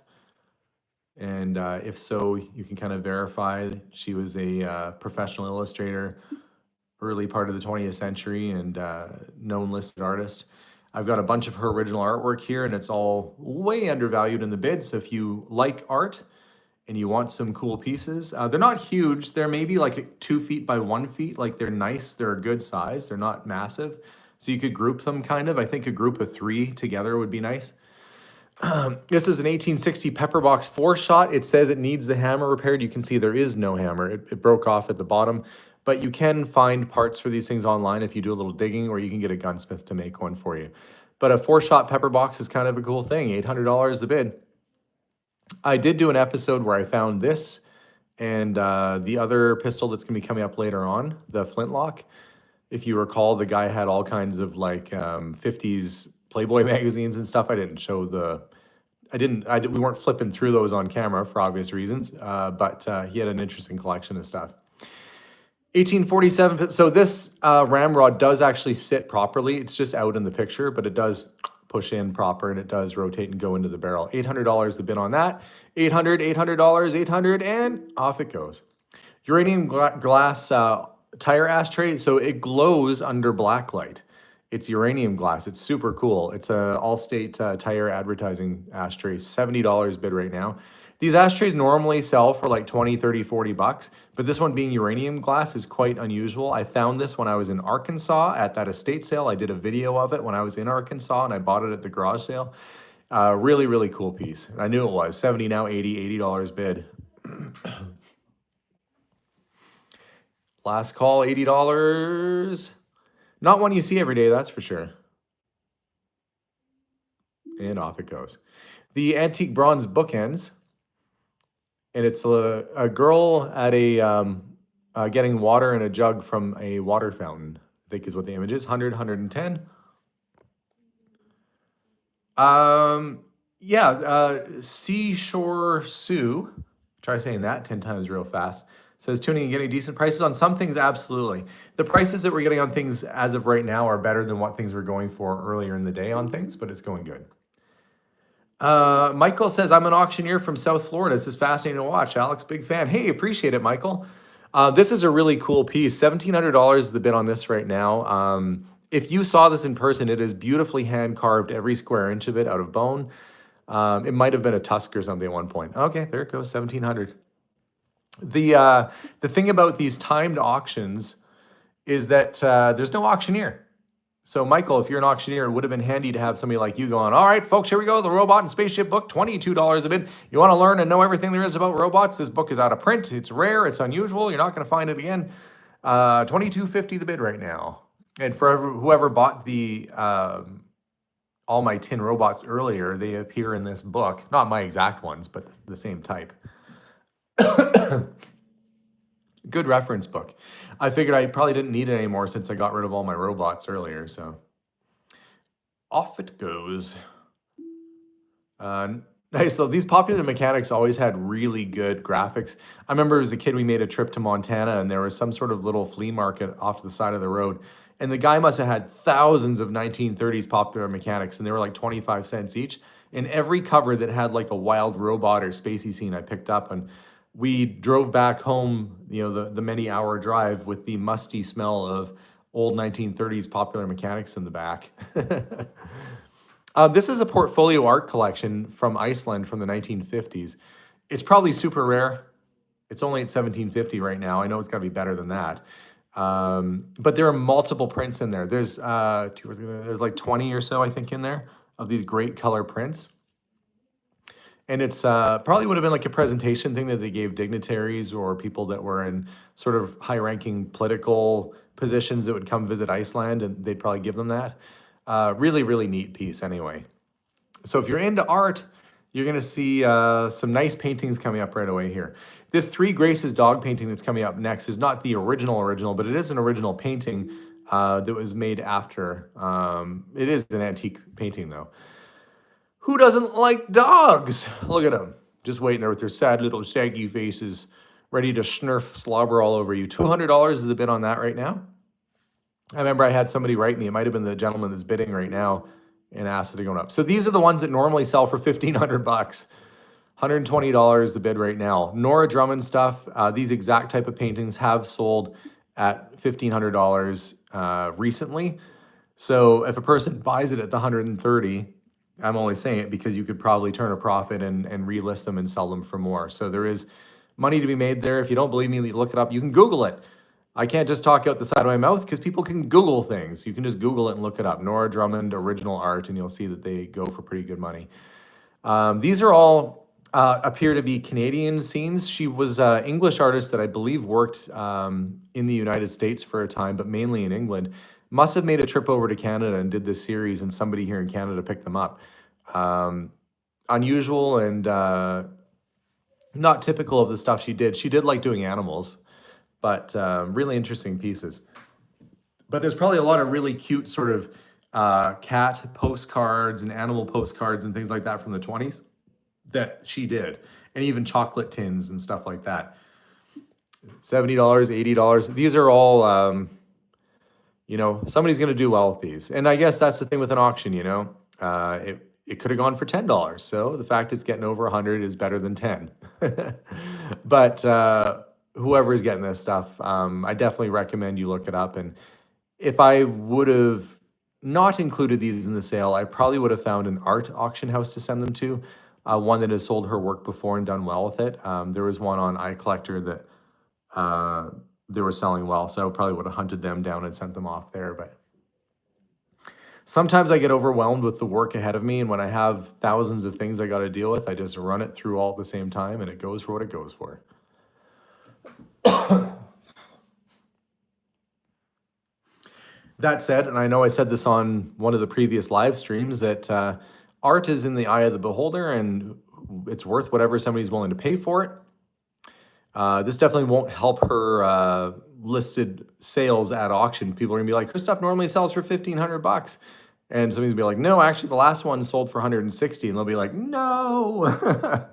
And if so, you can kind of verify she was a professional illustrator, early part of the 20th century, and known listed artist. I've got a bunch of her original artwork here, and it's all way undervalued in the bid. So if you like art and you want some cool pieces, they're not huge. They're maybe like 2 feet by 1 feet. Like, they're nice. They're a good size. They're not massive. So you could group them kind of. I think a group of 3 together would be nice. This is an 1860 Pepperbox 4-shot. It says it needs the hammer repaired. You can see there is no hammer. It broke off at the bottom. But you can find parts for these things online if you do a little digging, or you can get a gunsmith to make one for you. But a 4-shot Pepperbox is kind of a cool thing. $800 the bid. I did do an episode where I found this and the other pistol that's going to be coming up later on, the Flintlock. If you recall, the guy had all kinds of like 50s Playboy magazines and stuff. I didn't show the, we weren't flipping through those on camera for obvious reasons, but he had an interesting collection of stuff. 1847, so this ramrod does actually sit properly. It's just out in the picture, but it does push in proper, and it does rotate and go into the barrel. $800 the bid on that. $800, $800, and off it goes. Uranium glass tire ashtray, so it glows under black light. It's uranium glass. It's super cool. It's a Allstate tire advertising ashtray. $70 bid right now. These ashtrays normally sell for like 20, 30, 40 bucks, but this one being uranium glass is quite unusual. I found this when I was in Arkansas at that estate sale. I did a video of it when I was in Arkansas, and I bought it at the garage sale. Really, really cool piece. I knew it was. 70 now, $80 bid. Last call, $80. Not one you see every day, that's for sure. And off it goes. The antique bronze bookends. And it's a girl at a getting water in a jug from a water fountain, I think is what the image is. 100, 110. Seashore Sue, try saying that 10 times real fast, says tuning and getting decent prices on some things. Absolutely. The prices that we're getting on things as of right now are better than what things were going for earlier in the day on things, but it's going good. Michael says, I'm an auctioneer from South Florida. This is fascinating to watch. Alex, big fan. Hey, appreciate it, Michael. This is a really cool piece. $1,700 is the bid on this right now. If you saw this in person, it is beautifully hand carved, every square inch of it out of bone. It might have been a tusk or something at one point. Okay, there it goes, $1,700. The thing about these timed auctions is that there's no auctioneer. So, Michael, if you're an auctioneer, it would have been handy to have somebody like you going, all right, folks, here we go. The Robot and Spaceship book, $22 a bid. You want to learn and know everything there is about robots? This book is out of print. It's rare. It's unusual. You're not going to find it again. $22.50 the bid right now. And for whoever bought the all my tin robots earlier, they appear in this book. Not my exact ones, but the same type. Good reference book. I figured I probably didn't need it anymore since I got rid of all my robots earlier, so off it goes. Nice. So these popular mechanics always had really good graphics. I remember as a kid, we made a trip to Montana and there was some sort of little flea market off to the side of the road. And the guy must have had thousands of 1930s popular mechanics and they were like 25 cents each. And every cover that had like a wild robot or spacey scene I picked up. And we drove back home, you know, the many hour drive with the musty smell of old 1930s popular mechanics in the back. This is a portfolio art collection from Iceland from the 1950s. It's probably super rare. It's only at 1750 right now. I know it's got to be better than that. But there are multiple prints in there. There's like 20 or so, I think, in there of these great color prints. And it's probably would have been like a presentation thing that they gave dignitaries or people that were in sort of high-ranking political positions that would come visit Iceland, and they'd probably give them that. Really, really neat piece anyway. So if you're into art, you're going to see some nice paintings coming up right away here. This Three Graces dog painting that's coming up next is not the original, but it is an original painting that was made after. It is an antique painting though. Who doesn't like dogs? Look at them, just waiting there with their sad little saggy faces, ready to snurf slobber all over you. $200 is the bid on that right now. I remember I had somebody write me, it might have been the gentleman that's bidding right now, and asked it to go up. So these are the ones that normally sell for $1,500 bucks. $120 the bid right now. Nora Drummond stuff, these exact type of paintings have sold at $1,500 recently. So if a person buys it at the 130, I'm only saying it because you could probably turn a profit and relist them and sell them for more. So there is money to be made there. If you don't believe me, look it up. You can Google it. I can't just talk out the side of my mouth because people can Google things. You can just Google it and look it up. Nora Drummond original art, and you'll see that they go for pretty good money. These are all appear to be Canadian scenes. She was an English artist that I believe worked in the United States for a time, but mainly in England. Must have made a trip over to Canada and did this series, and somebody here in Canada picked them up. Unusual and not typical of the stuff she did. She did like doing animals, but really interesting pieces. But there's probably a lot of really cute sort of cat postcards and animal postcards and things like that from the 20s that she did, and even chocolate tins and stuff like that. $70, $80. These are all, you know, somebody's going to do well with these. And I guess that's the thing with an auction, you know, it could have gone for $10. So the fact it's getting over 100 is better than 10. But whoever is getting this stuff, I definitely recommend you look it up. And if I would have not included these in the sale, I probably would have found an art auction house to send them to, one that has sold her work before and done well with it. There was one on iCollector that they were selling well, so I probably would have hunted them down and sent them off there. But sometimes I get overwhelmed with the work ahead of me, and when I have thousands of things I got to deal with, I just run it through all at the same time, and it goes for what it goes for. That said, and I know I said this on one of the previous live streams, that art is in the eye of the beholder, and it's worth whatever somebody's willing to pay for it. This definitely won't help her listed sales at auction. People are gonna be like, her stuff normally sells for $1,500. And somebody's gonna be like, no, actually the last one sold for 160. And they'll be like, no.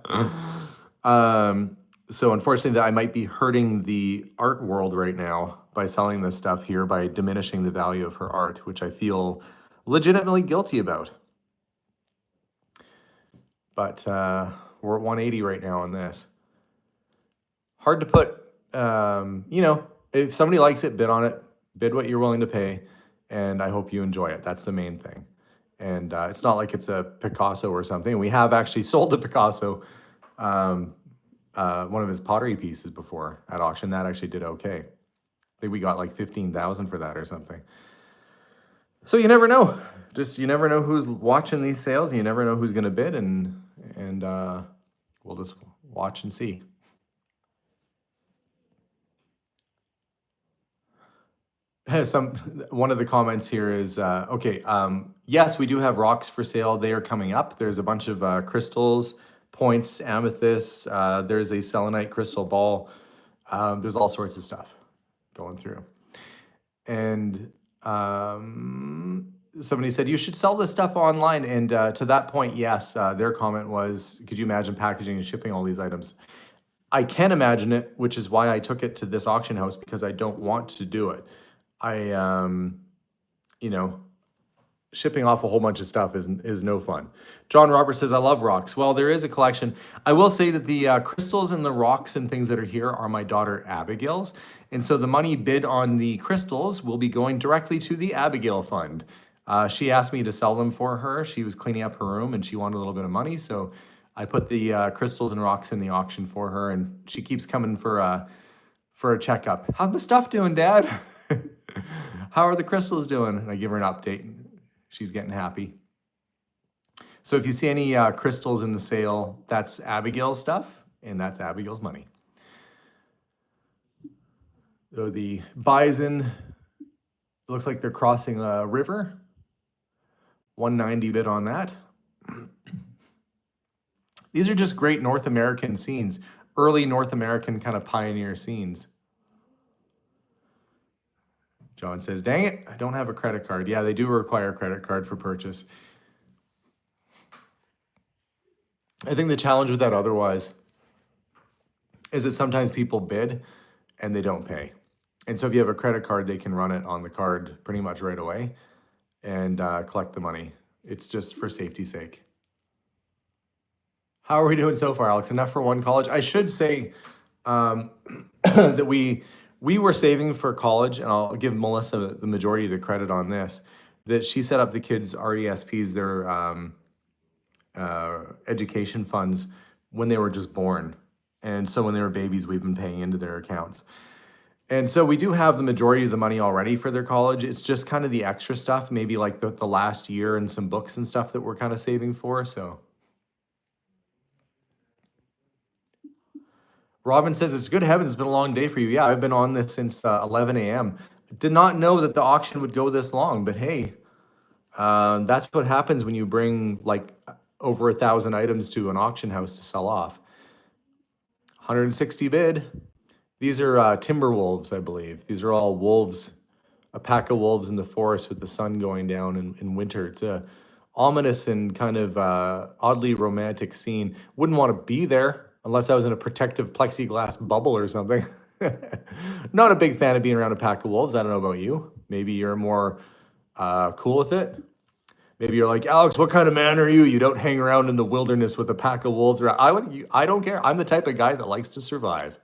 So unfortunately I might be hurting the art world right now by selling this stuff here, by diminishing the value of her art, which I feel legitimately guilty about. But we're at 180 right now on this. Hard to put, you know, if somebody likes it, bid on it, bid what you're willing to pay, and I hope you enjoy it. That's the main thing. And it's not like it's a Picasso or something. We have actually sold a Picasso, one of his pottery pieces before at auction. That actually did okay. I think we got like 15,000 for that or something. So you never know. Just, you never know who's watching these sales, and you never know who's going to bid, and we'll just watch and see. One of the comments here is okay. Yes, we do have rocks for sale. They are coming up. There's a bunch of crystals, points, amethysts. There's a selenite crystal ball. There's all sorts of stuff going through. And somebody said you should sell this stuff online. And to that point, yes, their comment was, could you imagine packaging and shipping all these items? I can imagine it, which is why I took it to this auction house, because I don't want to do it. You know, shipping off a whole bunch of stuff is no fun. John Roberts says, I love rocks. Well, there is a collection. I will say that the crystals and the rocks and things that are here are my daughter Abigail's. And so the money bid on the crystals will be going directly to the Abigail Fund. She asked me to sell them for her. She was cleaning up her room and she wanted a little bit of money. So I put the crystals and rocks in the auction for her, and she keeps coming for a checkup. How's the stuff doing, Dad? How are the crystals doing? And I give her an update. She's getting happy. So if you see any crystals in the sale, that's Abigail's stuff, and that's Abigail's money. So the bison, looks like they're crossing a river. 190 bid on that. These are just great North American scenes, early North American kind of pioneer scenes. John says, dang it, I don't have a credit card. Yeah, they do require a credit card for purchase. I think the challenge with that otherwise is that sometimes people bid and they don't pay. And so if you have a credit card, they can run it on the card pretty much right away and collect the money. It's just for safety's sake. How are we doing so far, Alex? Enough for one college? I should say that we were saving for college, and I'll give Melissa the majority of the credit on this, that she set up the kids' RESPs, their education funds, when they were just born. And so when they were babies, we've been paying into their accounts. And so we do have the majority of the money already for their college. It's just kind of the extra stuff, maybe like the last year and some books and stuff that we're kind of saving for, so. Robin says, it's good heavens, it's been a long day for you. Yeah, I've been on this since 11 a.m. Did not know that the auction would go this long, but hey, that's what happens when you bring like over 1,000 items to an auction house to sell off. 160 bid. These are timber wolves, I believe. These are all wolves, a pack of wolves in the forest with the sun going down in winter. It's a ominous and kind of oddly romantic scene. Wouldn't want to be there unless I was in a protective plexiglass bubble or something. Not a big fan of being around a pack of wolves. I don't know about you. Maybe you're more cool with it. Maybe you're like, Alex, what kind of man are you? You don't hang around in the wilderness with a pack of wolves around. I don't care. I'm the type of guy that likes to survive.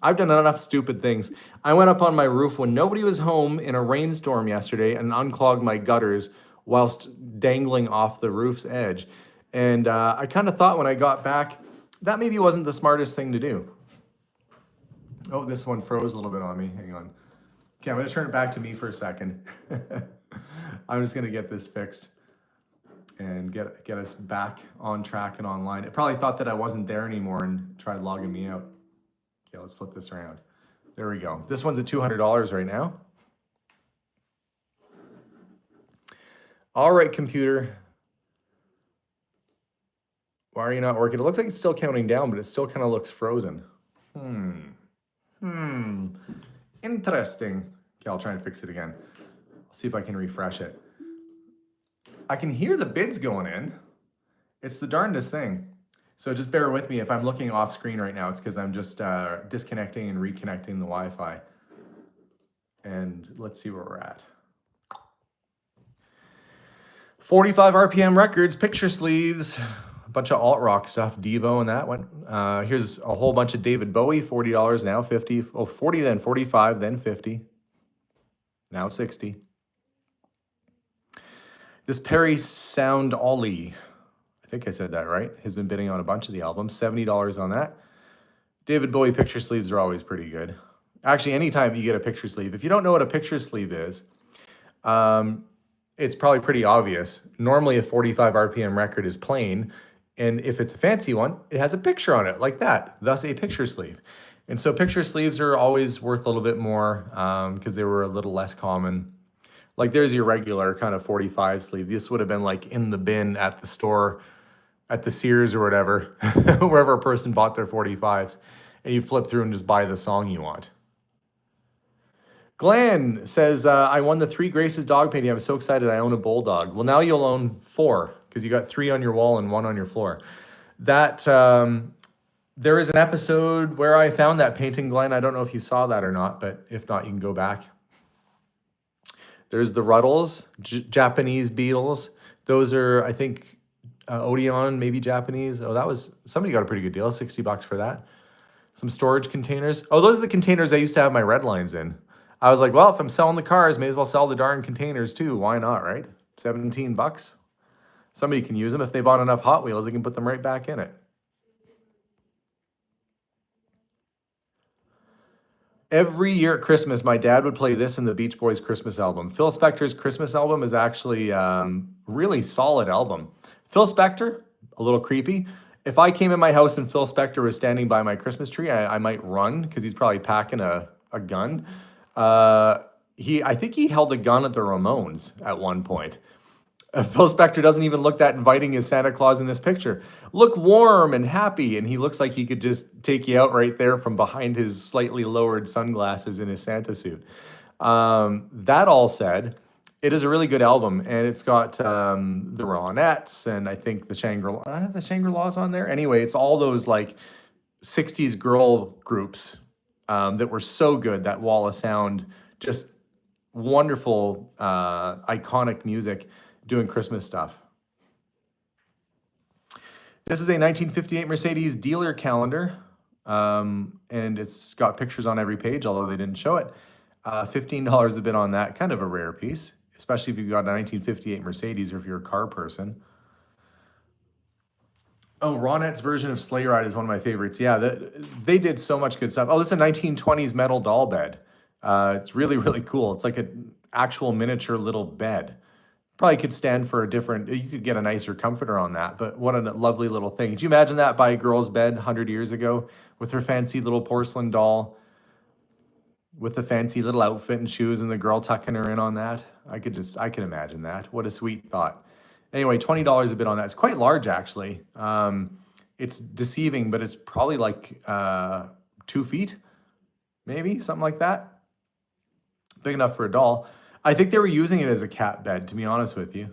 I've done enough stupid things. I went up on my roof when nobody was home in a rainstorm yesterday and unclogged my gutters whilst dangling off the roof's edge. And I kind of thought when I got back, that maybe wasn't the smartest thing to do. Oh, this one froze a little bit on me. Hang on. Okay, I'm going to turn it back to me for a second. I'm just going to get this fixed and get us back on track and online. It probably thought that I wasn't there anymore and tried logging me out. Okay, let's flip this around. There we go. This one's at $200 right now. All right, computer. Why are you not working? It looks like it's still counting down, but it still kind of looks frozen. Interesting. Okay, I'll try and fix it again. I'll see if I can refresh it. I can hear the bids going in. It's the darndest thing. So just bear with me. If I'm looking off screen right now, it's because I'm just disconnecting and reconnecting the Wi-Fi. And let's see where we're at. 45 RPM records, picture sleeves. Bunch of alt rock stuff, Devo and that one. Here's a whole bunch of David Bowie, $40 now, 50. Oh, 40, then 45, then 50. Now 60. This Perry Sound Ollie, I think I said that right, has been bidding on a bunch of the albums, $70 on that. David Bowie picture sleeves are always pretty good. Actually, anytime you get a picture sleeve, if you don't know what a picture sleeve is, it's probably pretty obvious. Normally a 45 RPM record is plain, and if it's a fancy one, it has a picture on it like that, thus a picture sleeve. And so picture sleeves are always worth a little bit more because they were a little less common. Like there's your regular kind of 45 sleeve. This would have been like in the bin at the store, at the Sears or whatever, wherever a person bought their 45s. And you flip through and just buy the song you want. Glenn says, I won the 3 Graces dog painting. I'm so excited. I own a bulldog. Well, now you'll own 4 because you got 3 on your wall and 1 on your floor. That there is an episode where I found that painting, Glenn. I don't know if you saw that or not, but if not, you can go back. There's the Ruddles, Japanese beetles. Those are, I think, Odeon, maybe Japanese. Oh, that was, somebody got a pretty good deal, $60 for that. Some storage containers. Oh, those are the containers I used to have my Redlines in. I was like, well, if I'm selling the cars, may as well sell the darn containers too. Why not, right? 17 bucks. Somebody can use them. If they bought enough Hot Wheels, they can put them right back in it. Every year at Christmas, my dad would play this in the Beach Boys Christmas album. Phil Spector's Christmas album is actually really solid album. Phil Spector, a little creepy. If I came in my house and Phil Spector was standing by my Christmas tree, I might run because he's probably packing a gun. I think he held a gun at the Ramones at one point. Phil Spector doesn't even look that inviting as Santa Claus in this picture. Look warm and happy, and he looks like he could just take you out right there from behind his slightly lowered sunglasses in his Santa suit. That all said, it is a really good album, and it's got the Ronettes, and I think the Shangri-La's on there. Anyway, it's all those like 60s girl groups that were so good, that wall of sound, just wonderful, iconic music doing Christmas stuff. This is a 1958 Mercedes dealer calendar, and it's got pictures on every page, although they didn't show it. $15 a bit on that, kind of a rare piece, especially if you've got a 1958 Mercedes or if you're a car person. Oh, Ronette's version of Sleigh Ride is one of my favorites. Yeah, they did so much good stuff. Oh, this is a 1920s metal doll bed. It's really, really cool. It's like an actual miniature little bed. Probably could stand for a different, you could get a nicer comforter on that, but what a lovely little thing. Could you imagine that by a girl's bed 100 years ago with her fancy little porcelain doll with the fancy little outfit and shoes and the girl tucking her in on that? I can imagine that. What a sweet thought. Anyway, $20 a bit on that. It's quite large, actually. It's deceiving, but it's probably like 2 feet, maybe, something like that. Big enough for a doll. I think they were using it as a cat bed, to be honest with you.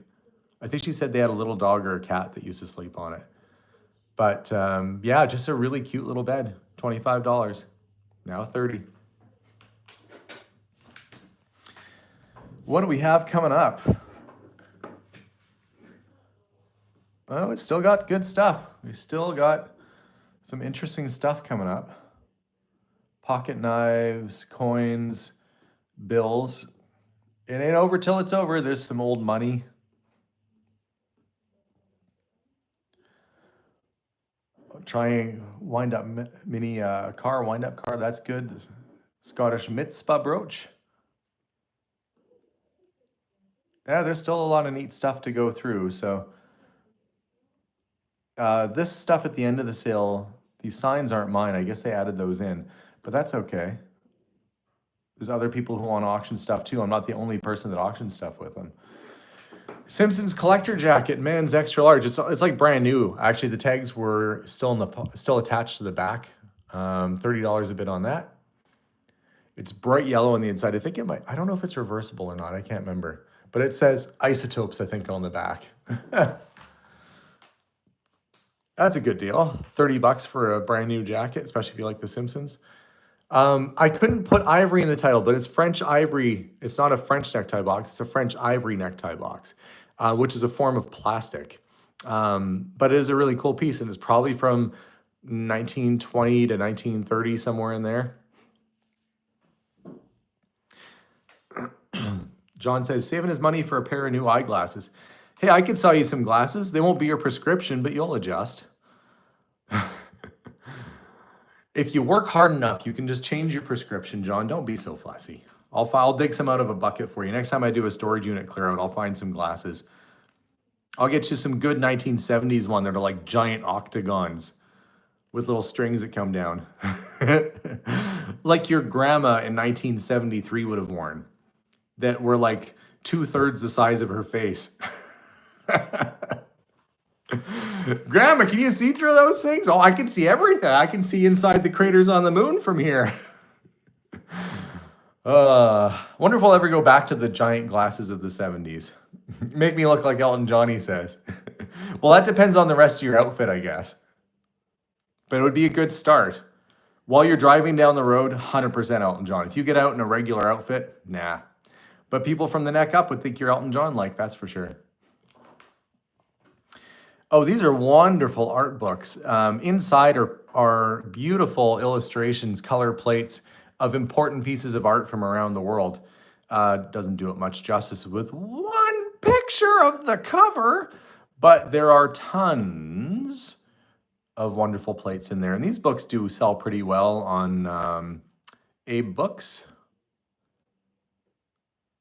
I think she said they had a little dog or a cat that used to sleep on it. But yeah, just a really cute little bed. $25, now $30. What do we have coming up? Oh, it's still got good stuff. We still got some interesting stuff coming up. Pocket knives, coins, bills. It ain't over till it's over. There's some old money. Trying wind-up mini car, wind-up car. That's good. The Scottish mitzvah brooch. Yeah, there's still a lot of neat stuff to go through. So this stuff at the end of the sale, these signs aren't mine. I guess they added those in, but that's okay. There's other people who want to auction stuff too. I'm not the only person that auctions stuff with them. Simpsons collector jacket, men's extra large. It's like brand new. Actually, the tags were still attached to the back. $30 a bit on that. It's bright yellow on the inside. I think it might. I don't know if it's reversible or not. I can't remember. But it says Isotopes, I think, on the back. That's a good deal. $30 for a brand new jacket, especially if you like The Simpsons. I couldn't put ivory in the title, but it's French ivory. It's not a French necktie box. It's a French ivory necktie box, which is a form of plastic. But it is a really cool piece, and it's probably from 1920 to 1930, somewhere in there. John says, saving his money for a pair of new eyeglasses. Hey, I could sell you some glasses. They won't be your prescription, but you'll adjust. If you work hard enough, you can just change your prescription, John. Don't be so fussy. I'll dig some out of a bucket for you. Next time I do a storage unit clear out, I'll find some glasses. I'll get you some good 1970s one that are like giant octagons. with little strings that come down. Like your grandma in 1973 would have worn, that were like 2/3 the size of her face. Grandma, can you see through those things? Oh, I can see everything. I can see inside the craters on the moon from here. Wonder if I'll ever go back to the giant glasses of the 70s. Make me look like Elton John, he says. Well, that depends on the rest of your outfit, I guess. But it would be a good start. While you're driving down the road, 100% Elton John. If you get out in a regular outfit, nah. But people from the neck up would think you're Elton John, like, that's for sure. Oh, these are wonderful art books. Inside are beautiful illustrations, color plates of important pieces of art from around the world. Doesn't do it much justice with one picture of the cover, but there are tons of wonderful plates in there. And these books do sell pretty well on Abe Books.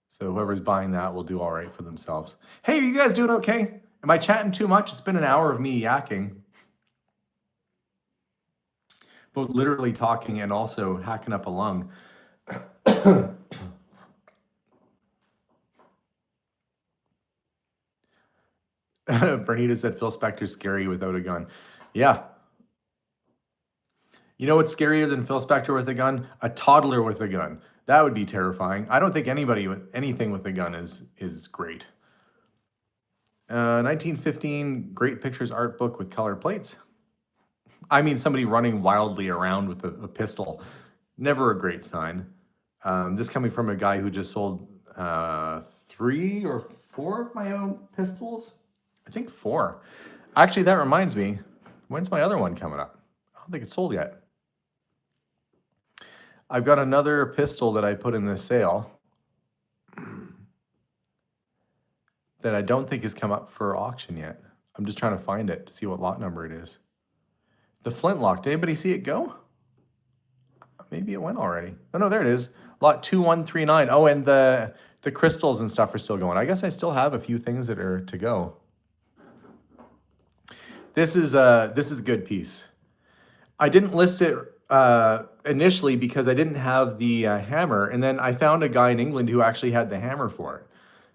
So whoever's buying that will do all right for themselves. Hey, are you guys doing okay? Am I chatting too much? It's been an hour of me yakking. Both literally talking and also hacking up a lung. Bernita said Phil Spector's scary without a gun. Yeah. You know what's scarier than Phil Spector with a gun? A toddler with a gun. That would be terrifying. I don't think anybody with anything with a gun is great. 1915 Great Pictures art book with color plates. I mean, somebody running wildly around with a pistol. Never a great sign. This coming from a guy who just sold 3 or 4 of my own pistols. I think 4. Actually, that reminds me, when's my other one coming up? I don't think it's sold yet. I've got another pistol that I put in this sale that I don't think has come up for auction yet. I'm just trying to find it to see what lot number it is. The flintlock. Did anybody see it go? Maybe it went already. Oh no, there it is. Lot 2139. Oh, and the crystals and stuff are still going. I guess I still have a few things that are to go. This is a good piece. I didn't list it initially because I didn't have the hammer, and then I found a guy in England who actually had the hammer for it.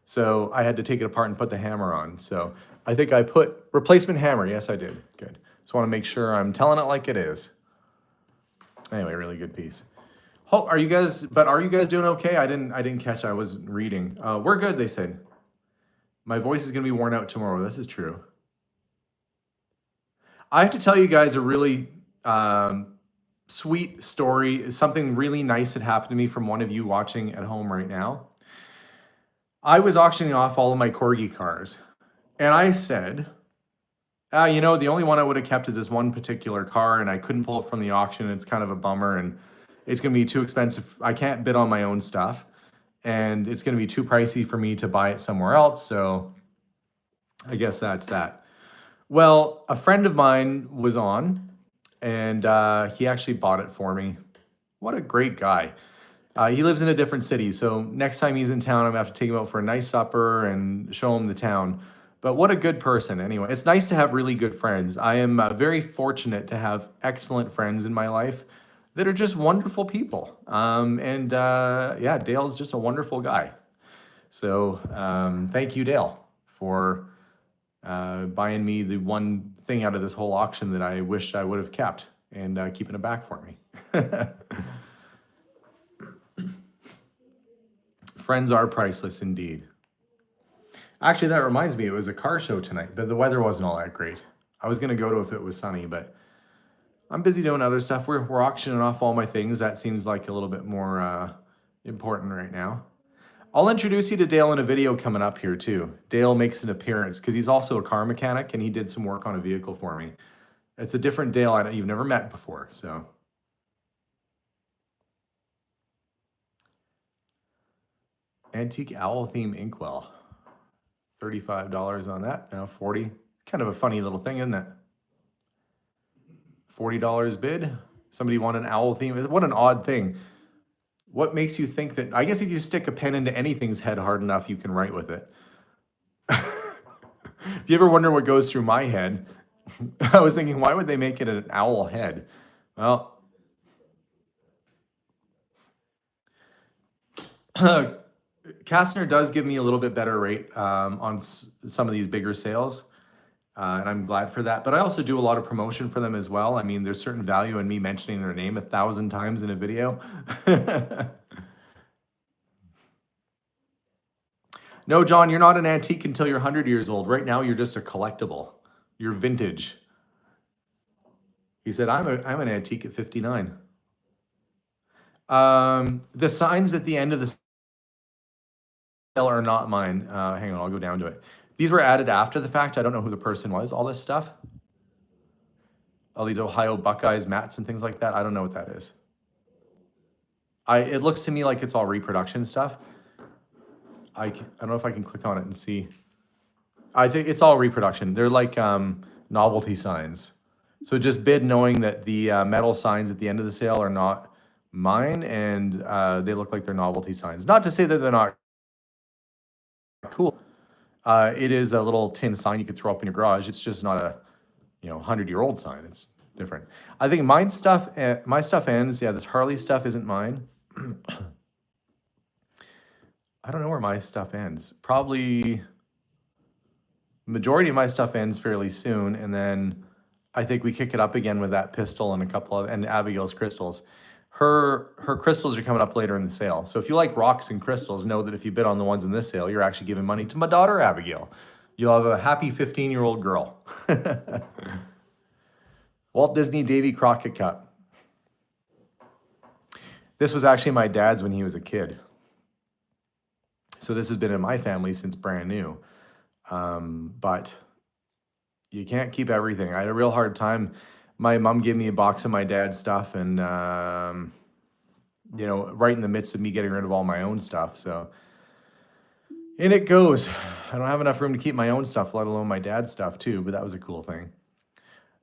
So I had to take it apart and put the hammer on. So I think I put replacement hammer. Yes, I did. Good. Just want to make sure I'm telling it like it is. Anyway, really good piece. Oh, are you guys doing okay? I didn't catch. I was reading. We're good, they said. My voice is going to be worn out tomorrow. This is true. I have to tell you guys a really sweet story. Something really nice that happened to me from one of you watching at home right now. I was auctioning off all of my Corgi cars, and I said, you know, the only one I would have kept is this one particular car, and I couldn't pull it from the auction. It's kind of a bummer, and it's going to be too expensive. I can't bid on my own stuff, and it's going to be too pricey for me to buy it somewhere else, so I guess that's that. Well, a friend of mine was on, and he actually bought it for me. What a great guy. He lives in a different city, so next time he's in town, I'm going to have to take him out for a nice supper and show him the town. But what a good person. Anyway, it's nice to have really good friends. I am very fortunate to have excellent friends in my life that are just wonderful people. Yeah, Dale's just a wonderful guy. So thank you, Dale, for buying me the one thing out of this whole auction that I wish I would have kept and keeping it back for me. Friends are priceless indeed. Actually, that reminds me, it was a car show tonight, but the weather wasn't all that great. I was going to go to if it was sunny, but I'm busy doing other stuff. We're auctioning off all my things. That seems like a little bit more important right now. I'll introduce you to Dale in a video coming up here too. Dale makes an appearance because he's also a car mechanic and he did some work on a vehicle for me. It's a different Dale you've never met before, so. Antique owl theme inkwell. $35 on that, now $40. Kind of a funny little thing, isn't it? $40 bid. Somebody want an owl theme. What an odd thing. What makes you think that? I guess if you stick a pen into anything's head hard enough, you can write with it. If you ever wonder what goes through my head, I was thinking, why would they make it an owl head? Well, Kastner does give me a little bit better rate on some of these bigger sales. And I'm glad for that. But I also do a lot of promotion for them as well. I mean, there's certain value in me mentioning their name 1,000 times in a video. No, John, you're not an antique until you're 100 years old. Right now, you're just a collectible. You're vintage. He said, I'm an antique at 59. The signs at the end of the sale are not mine. Hang on, I'll go down to it. These were added after the fact. I don't know who the person was, all this stuff. All these Ohio Buckeyes, mats and things like that. I don't know what that is. It looks to me like it's all reproduction stuff. I don't know if I can click on it and see. I think it's all reproduction. They're like novelty signs. So just bid knowing that the metal signs at the end of the sale are not mine, and they look like they're novelty signs. Not to say that they're not cool. It is a little tin sign you could throw up in your garage. It's just not a 100-year-old sign. It's different. I think my stuff ends. Yeah, this Harley stuff isn't mine. I don't know where my stuff ends. Probably majority of my stuff ends fairly soon, and then I think we kick it up again with that pistol and a couple of Abigail's crystals. Her crystals are coming up later in the sale. So if you like rocks and crystals, know that if you bid on the ones in this sale, you're actually giving money to my daughter Abigail. You'll have a happy 15-year-old girl. Walt Disney Davy Crockett Cup. This was actually my dad's when he was a kid. So this has been in my family since brand new. But you can't keep everything. I had a real hard time. My mom gave me a box of my dad's stuff, and right in the midst of me getting rid of all my own stuff. So in it goes. I don't have enough room to keep my own stuff, let alone my dad's stuff too, but that was a cool thing.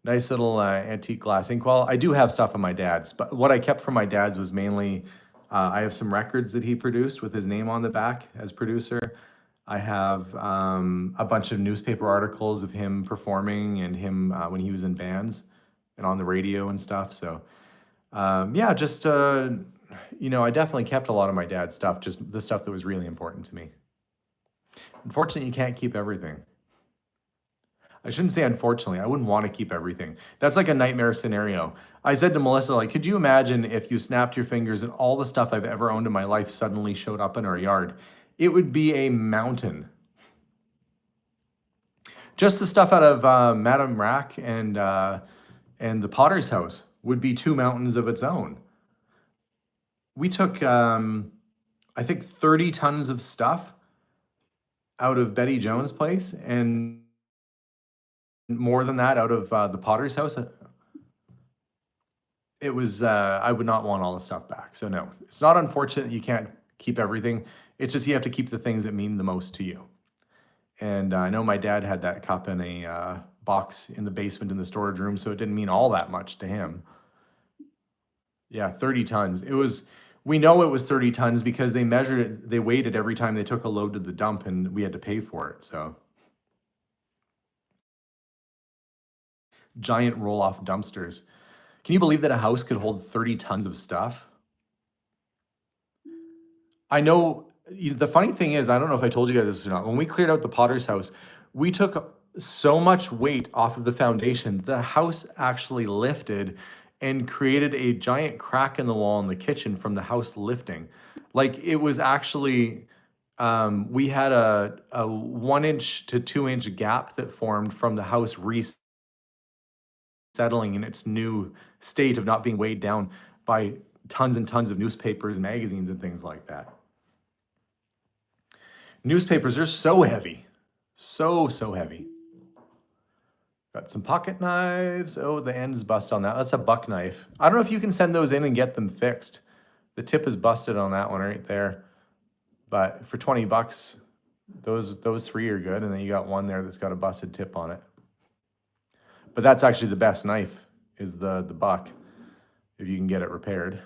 Nice little antique glass inkwell. I do have stuff of my dad's, but what I kept from my dad's was mainly, I have some records that he produced with his name on the back as producer. I have a bunch of newspaper articles of him performing and him when he was in bands and on the radio and stuff. So I definitely kept a lot of my dad's stuff, just the stuff that was really important to me. Unfortunately, you can't keep everything. I shouldn't say unfortunately. I wouldn't want to keep everything. That's like a nightmare scenario. I said to Melissa, like, could you imagine if you snapped your fingers and all the stuff I've ever owned in my life suddenly showed up in our yard? It would be a mountain. Just the stuff out of Madame Rack and the Potter's house would be 2 mountains of its own. We took, I think, 30 tons of stuff out of Betty Jones' place, and more than that out of the Potter's house. It was, I would not want all the stuff back. So no, it's not unfortunate you can't keep everything. It's just you have to keep the things that mean the most to you. And I know my dad had that cup in a box in the basement in the storage room, so it didn't mean all that much to him. Yeah, 30 tons. We know it was 30 tons because they measured it, they weighed it every time they took a load to the dump, and we had to pay for it, so. Giant roll-off dumpsters. Can you believe that a house could hold 30 tons of stuff? I know, the funny thing is, I don't know if I told you guys this or not, when we cleared out the Potter's house, we took so much weight off of the foundation, the house actually lifted and created a giant crack in the wall in the kitchen from the house lifting. Like, it was actually, we had a 1 inch to 2 inch gap that formed from the house settling in its new state of not being weighed down by tons and tons of newspapers, magazines, and things like that. Newspapers are so heavy. So heavy. Got some pocket knives. Oh, the end's busted on that. That's a buck knife. I don't know if you can send those in and get them fixed. The tip is busted on that one right there. But for 20 bucks, those 3 are good. And then you got one there that's got a busted tip on it. But that's actually the best knife, is the buck, if you can get it repaired.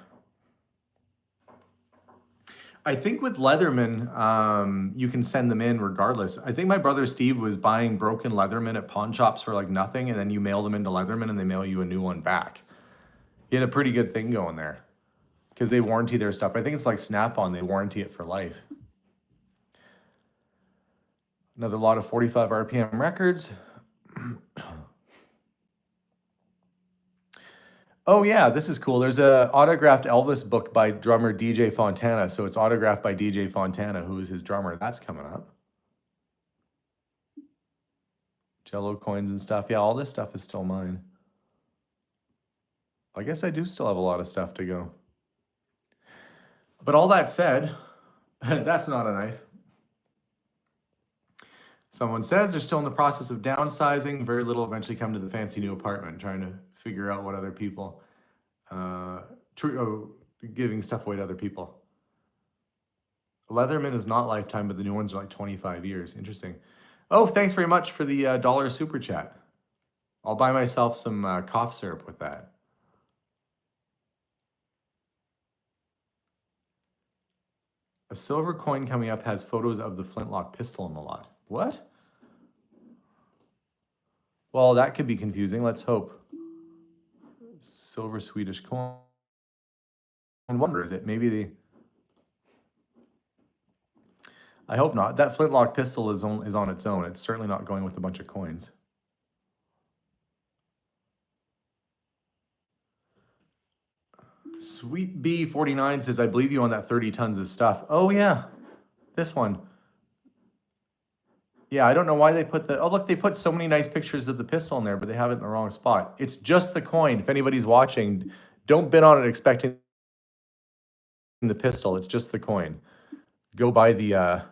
I think with Leatherman, you can send them in regardless. I think my brother Steve was buying broken Leatherman at pawn shops for like nothing, and then you mail them into Leatherman and they mail you a new one back. He had a pretty good thing going there because they warranty their stuff. I think it's like Snap-on, they warranty it for life. Another lot of 45 RPM records. Oh yeah, this is cool. There's a autographed Elvis book by drummer DJ Fontana. So it's autographed by DJ Fontana, who is his drummer. That's coming up. Jello coins and stuff. Yeah, all this stuff is still mine. I guess I do still have a lot of stuff to go. But all that said, that's not a knife. Someone says they're still in the process of downsizing. Very little eventually come to the fancy new apartment, trying to figure out what other people, giving stuff away to other people. Leatherman is not lifetime, but the new ones are like 25 years. Interesting. Oh, thanks very much for the $1 super chat. I'll buy myself some cough syrup with that. A silver coin coming up has photos of the flintlock pistol in the lot. What? Well, that could be confusing. Let's hope. Silver Swedish coin. I wonder, is it? Maybe the... I hope not. That flintlock pistol is on its own. It's certainly not going with a bunch of coins. Sweet B49 says, I believe you on that 30 tons of stuff. Oh, yeah. This one. Yeah, I don't know why they put the... Oh, look, they put so many nice pictures of the pistol in there, but they have it in the wrong spot. It's just the coin. If anybody's watching, don't bid on it expecting the pistol. It's just the coin. Go buy the... I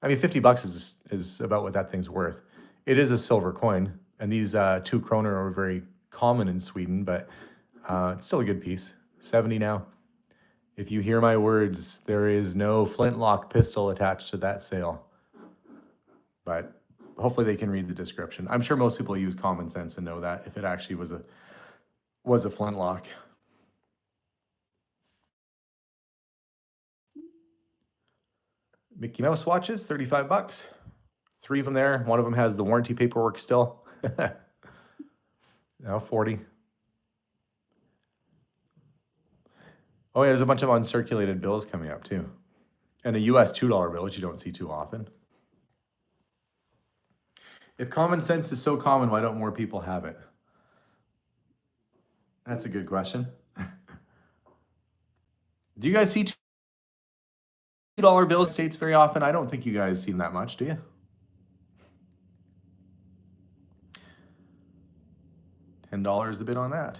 mean, 50 bucks is about what that thing's worth. It is a silver coin, and these 2 kronor are very common in Sweden, but it's still a good piece. 70 now. If you hear my words, there is no flintlock pistol attached to that sale. But hopefully they can read the description. I'm sure most people use common sense and know that if it actually was a flintlock. Mickey Mouse watches, 35 bucks. 3 of them there. One of them has the warranty paperwork still. Now 40. Oh yeah, there's a bunch of uncirculated bills coming up too. And a US $2 bill, which you don't see too often. If common sense is so common, why don't more people have it? That's a good question. Do you guys see $2 bills in States very often? I don't think you guys see them that much, do you? $10 the bid on that.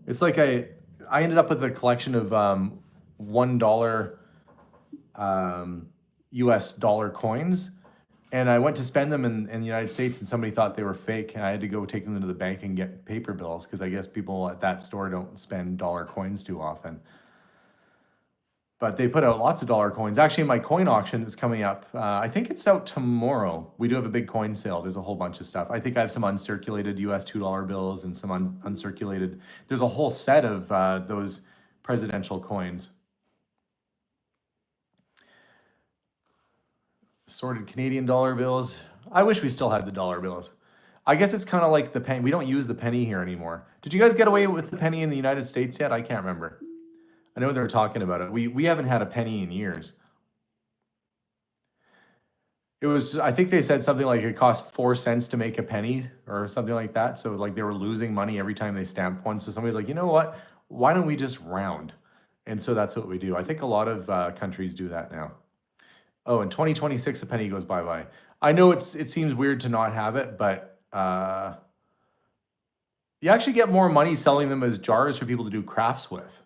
It's like I ended up with a collection of $1 US dollar coins. And I went to spend them in the United States, and somebody thought they were fake, and I had to go take them to the bank and get paper bills, because I guess people at that store don't spend dollar coins too often. But they put out lots of dollar coins. Actually, my coin auction that's coming up, I think it's out tomorrow. We do have a big coin sale. There's a whole bunch of stuff. I think I have some uncirculated US $2 bills and some uncirculated. There's a whole set of those presidential coins. Sorted Canadian dollar bills. I wish we still had the dollar bills. I guess it's kind of like the penny. We don't use the penny here anymore. Did you guys get away with the penny in the United States yet? I can't remember. I know they were talking about it. We haven't had a penny in years. It was, I think they said something like it cost 4 cents to make a penny or something like that. So like they were losing money every time they stamped one. So somebody's like, you know what? Why don't we just round? And so that's what we do. I think a lot of countries do that now. Oh, in 2026, a penny goes bye-bye. I know it seems weird to not have it, but you actually get more money selling them as jars for people to do crafts with.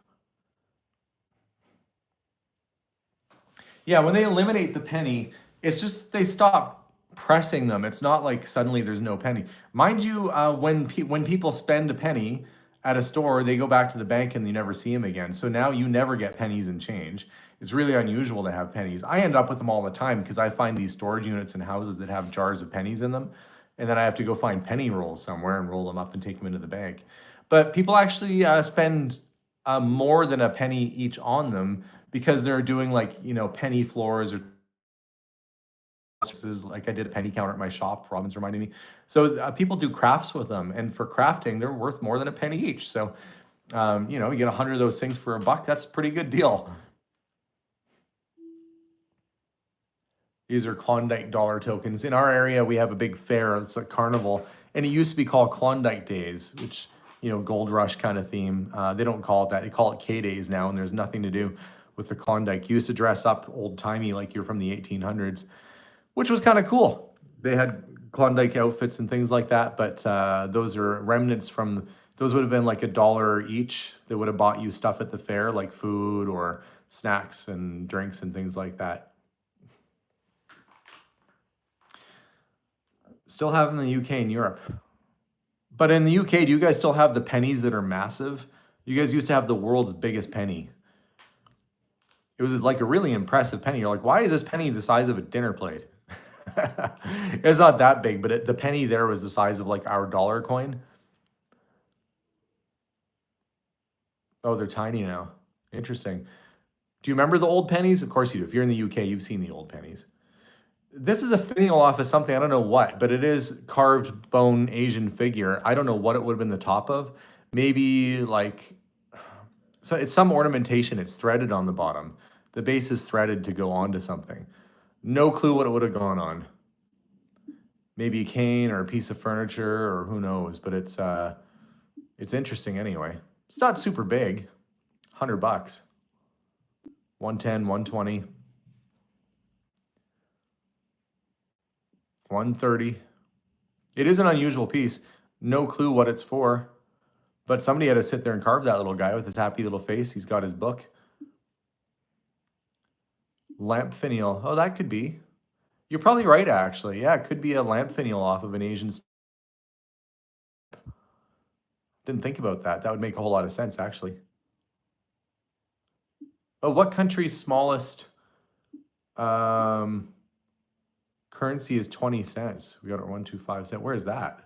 Yeah, when they eliminate the penny, it's just they stop pressing them. It's not like suddenly there's no penny. Mind you, when people spend a penny at a store, they go back to the bank and you never see them again. So now you never get pennies and change. It's really unusual to have pennies. I end up with them all the time because I find these storage units in houses that have jars of pennies in them. And then I have to go find penny rolls somewhere and roll them up and take them into the bank. But people actually spend more than a penny each on them because they're doing like, you know, penny floors or like I did a penny counter at my shop. Robin's reminding me. So people do crafts with them, and for crafting, they're worth more than a penny each. So, you know, you get 100 of those things for $1. That's a pretty good deal. These are Klondike dollar tokens. In our area, we have a big fair. It's a carnival, and it used to be called Klondike Days, which, you know, gold rush kind of theme. They don't call it that. They call it K Days now, and there's nothing to do with the Klondike. You used to dress up old timey like you're from the 1800s, which was kind of cool. They had Klondike outfits and things like that, but those are remnants from, those would have been like $1 each. They would have bought you stuff at the fair, like food or snacks and drinks and things like that. Still have in the UK and Europe. But in the UK, do you guys still have the pennies that are massive? You guys used to have the world's biggest penny. It was like a really impressive penny. You're like, why is this penny the size of a dinner plate? It's not that big, but the penny there was the size of like our dollar coin. Oh, they're tiny now. Interesting. Do you remember the old pennies? Of course you do. If you're in the UK, you've seen the old pennies. This is a finial off of something, I don't know what, but it is carved bone Asian figure. I don't know what it would have been the top of. Maybe like, so it's some ornamentation. It's threaded on the bottom. The base is threaded to go onto something. No clue what it would have gone on. Maybe a cane or a piece of furniture or who knows, but it's interesting anyway. It's not super big. $100. 110, 120. 130. It is an unusual piece. No clue what it's for, but somebody had to sit there and carve that little guy with his happy little face. He's got his book. Lamp finial. Oh, that could be. You're probably right, actually. Yeah, it could be a lamp finial off of an Asian. Didn't think about that. That would make a whole lot of sense, actually. Oh, what country's smallest currency is 20 cents? We got our 125 cent. Where is that?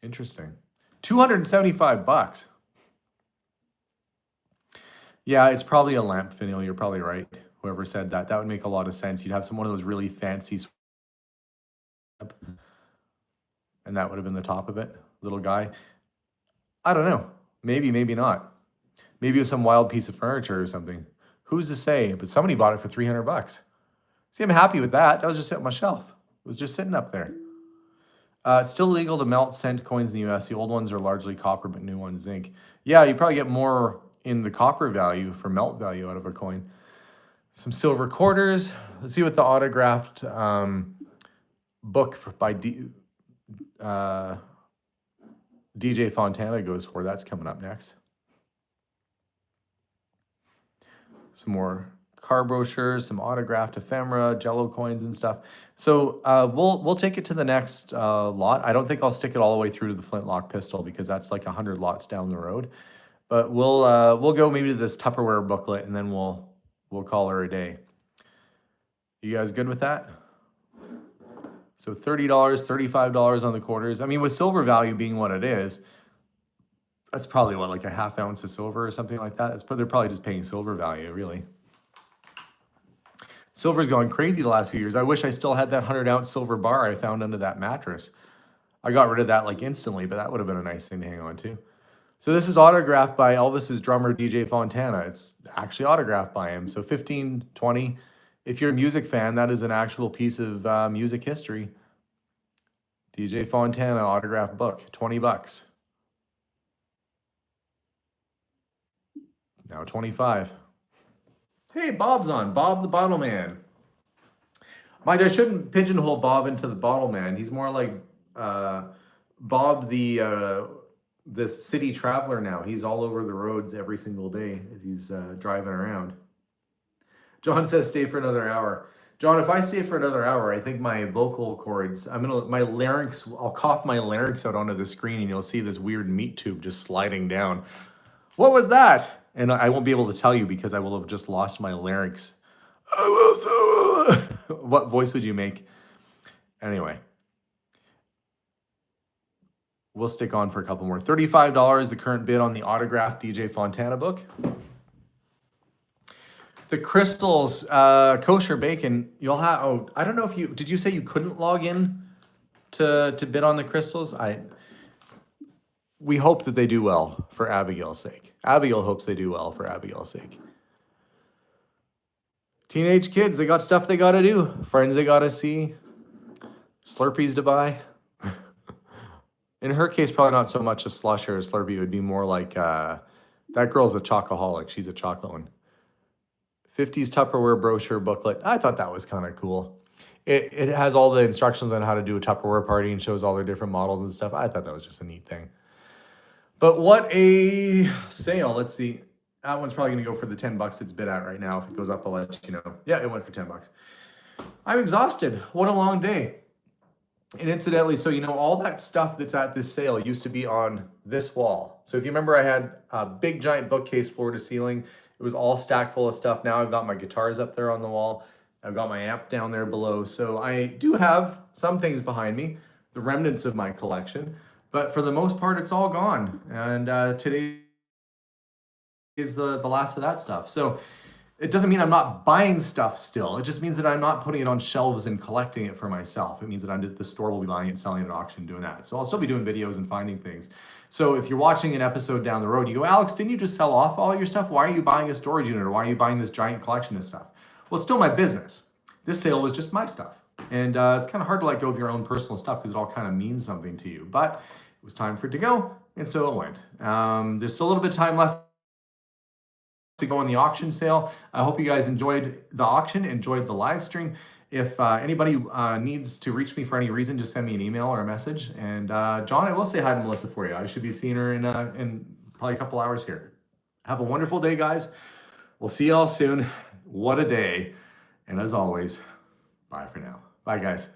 Interesting. $275. Yeah, it's probably a lamp finial. You're probably right. Whoever said that, that would make a lot of sense. You'd have one of those really fancy, and that would have been the top of it. Little guy. I don't know. Maybe, maybe not. Maybe it was some wild piece of furniture or something. Who's to say? But somebody bought it for $300. See, I'm happy with that. That was just sitting on my shelf. It was just sitting up there. It's still illegal to melt cent coins in the US. The old ones are largely copper, but new ones zinc. Yeah, you probably get more in the copper value for melt value out of a coin. Some silver quarters. Let's see what the autographed book by DJ Fontana goes for. That's coming up next. Some more car brochures, some autographed ephemera, Jello coins and stuff. So we'll take it to the next lot. I don't think I'll stick it all the way through to the flintlock pistol because that's like 100 lots down the road. But we'll go maybe to this Tupperware booklet and then we'll call her a day. You guys good with that? So $30, $35 on the quarters. I mean, with silver value being what it is, that's probably what, like a half ounce of silver or something like that. They're probably just paying silver value, really. Silver's gone crazy the last few years. I wish I still had that 100-ounce silver bar I found under that mattress. I got rid of that like instantly, but that would have been a nice thing to hang on to. So this is autographed by Elvis's drummer, DJ Fontana. It's actually autographed by him. So 15, 20. If you're a music fan, that is an actual piece of music history. DJ Fontana autographed book, $20. Now 25. Hey, Bob's on. Bob the Bottle Man. Mind, I shouldn't pigeonhole Bob into the Bottle Man. He's more like Bob the city traveler now. He's all over the roads every single day as he's driving around. John says stay for another hour. John, if I stay for another hour, I think my vocal cords, my larynx, I'll cough my larynx out onto the screen and you'll see this weird meat tube just sliding down. What was that? And I won't be able to tell you because I will have just lost my larynx. What voice would you make? Anyway. we'll stick on for a couple more. $35, the current bid on the autographed DJ Fontana book. The crystals, kosher bacon, you'll have, oh, I don't know if you, did you say you couldn't log in to bid on the crystals? We hope that they do well for Abigail's sake. Abigail hopes they do well for Abigail's sake. Teenage kids, they got stuff they gotta do. Friends they gotta see. Slurpees to buy. In her case, probably not so much a slush or a Slurpee. It would be more like, that girl's a chocoholic. She's a chocolate one. 50s Tupperware brochure booklet. I thought that was kind of cool. It has all the instructions on how to do a Tupperware party and shows all their different models and stuff. I thought that was just a neat thing. But what a sale. Let's see. That one's probably going to go for the 10 bucks it's bid at right now. If it goes up, I'll let you know. Yeah, it went for 10 bucks. I'm exhausted. What a long day. And incidentally, so you know, all that stuff that's at this sale used to be on this wall. So if you remember, I had a big giant bookcase floor to ceiling. It was all stacked full of stuff. Now I've got my guitars up there on the wall. I've got my amp down there below. So I do have some things behind me, the remnants of my collection. But for the most part, it's all gone. And today is the last of that stuff. So it doesn't mean I'm not buying stuff still. It just means that I'm not putting it on shelves and collecting it for myself. It means that the store will be buying it, selling it at auction, doing that. So I'll still be doing videos and finding things. So if you're watching an episode down the road, you go, Alex, didn't you just sell off all your stuff? Why are you buying a storage unit, or why are you buying this giant collection of stuff? Well, it's still my business. This sale was just my stuff. And it's kind of hard to let go of your own personal stuff because it all kind of means something to you. But it was time for it to go, and so it went. There's still a little bit of time left to go on the auction sale. I hope you guys enjoyed the auction, enjoyed the live stream. If anybody needs to reach me for any reason, just send me an email or a message. And John, I will say hi to Melissa for you. I should be seeing her in probably a couple hours here. Have a wonderful day, guys. We'll see y'all soon. What a day. And as always, bye for now. Bye, guys.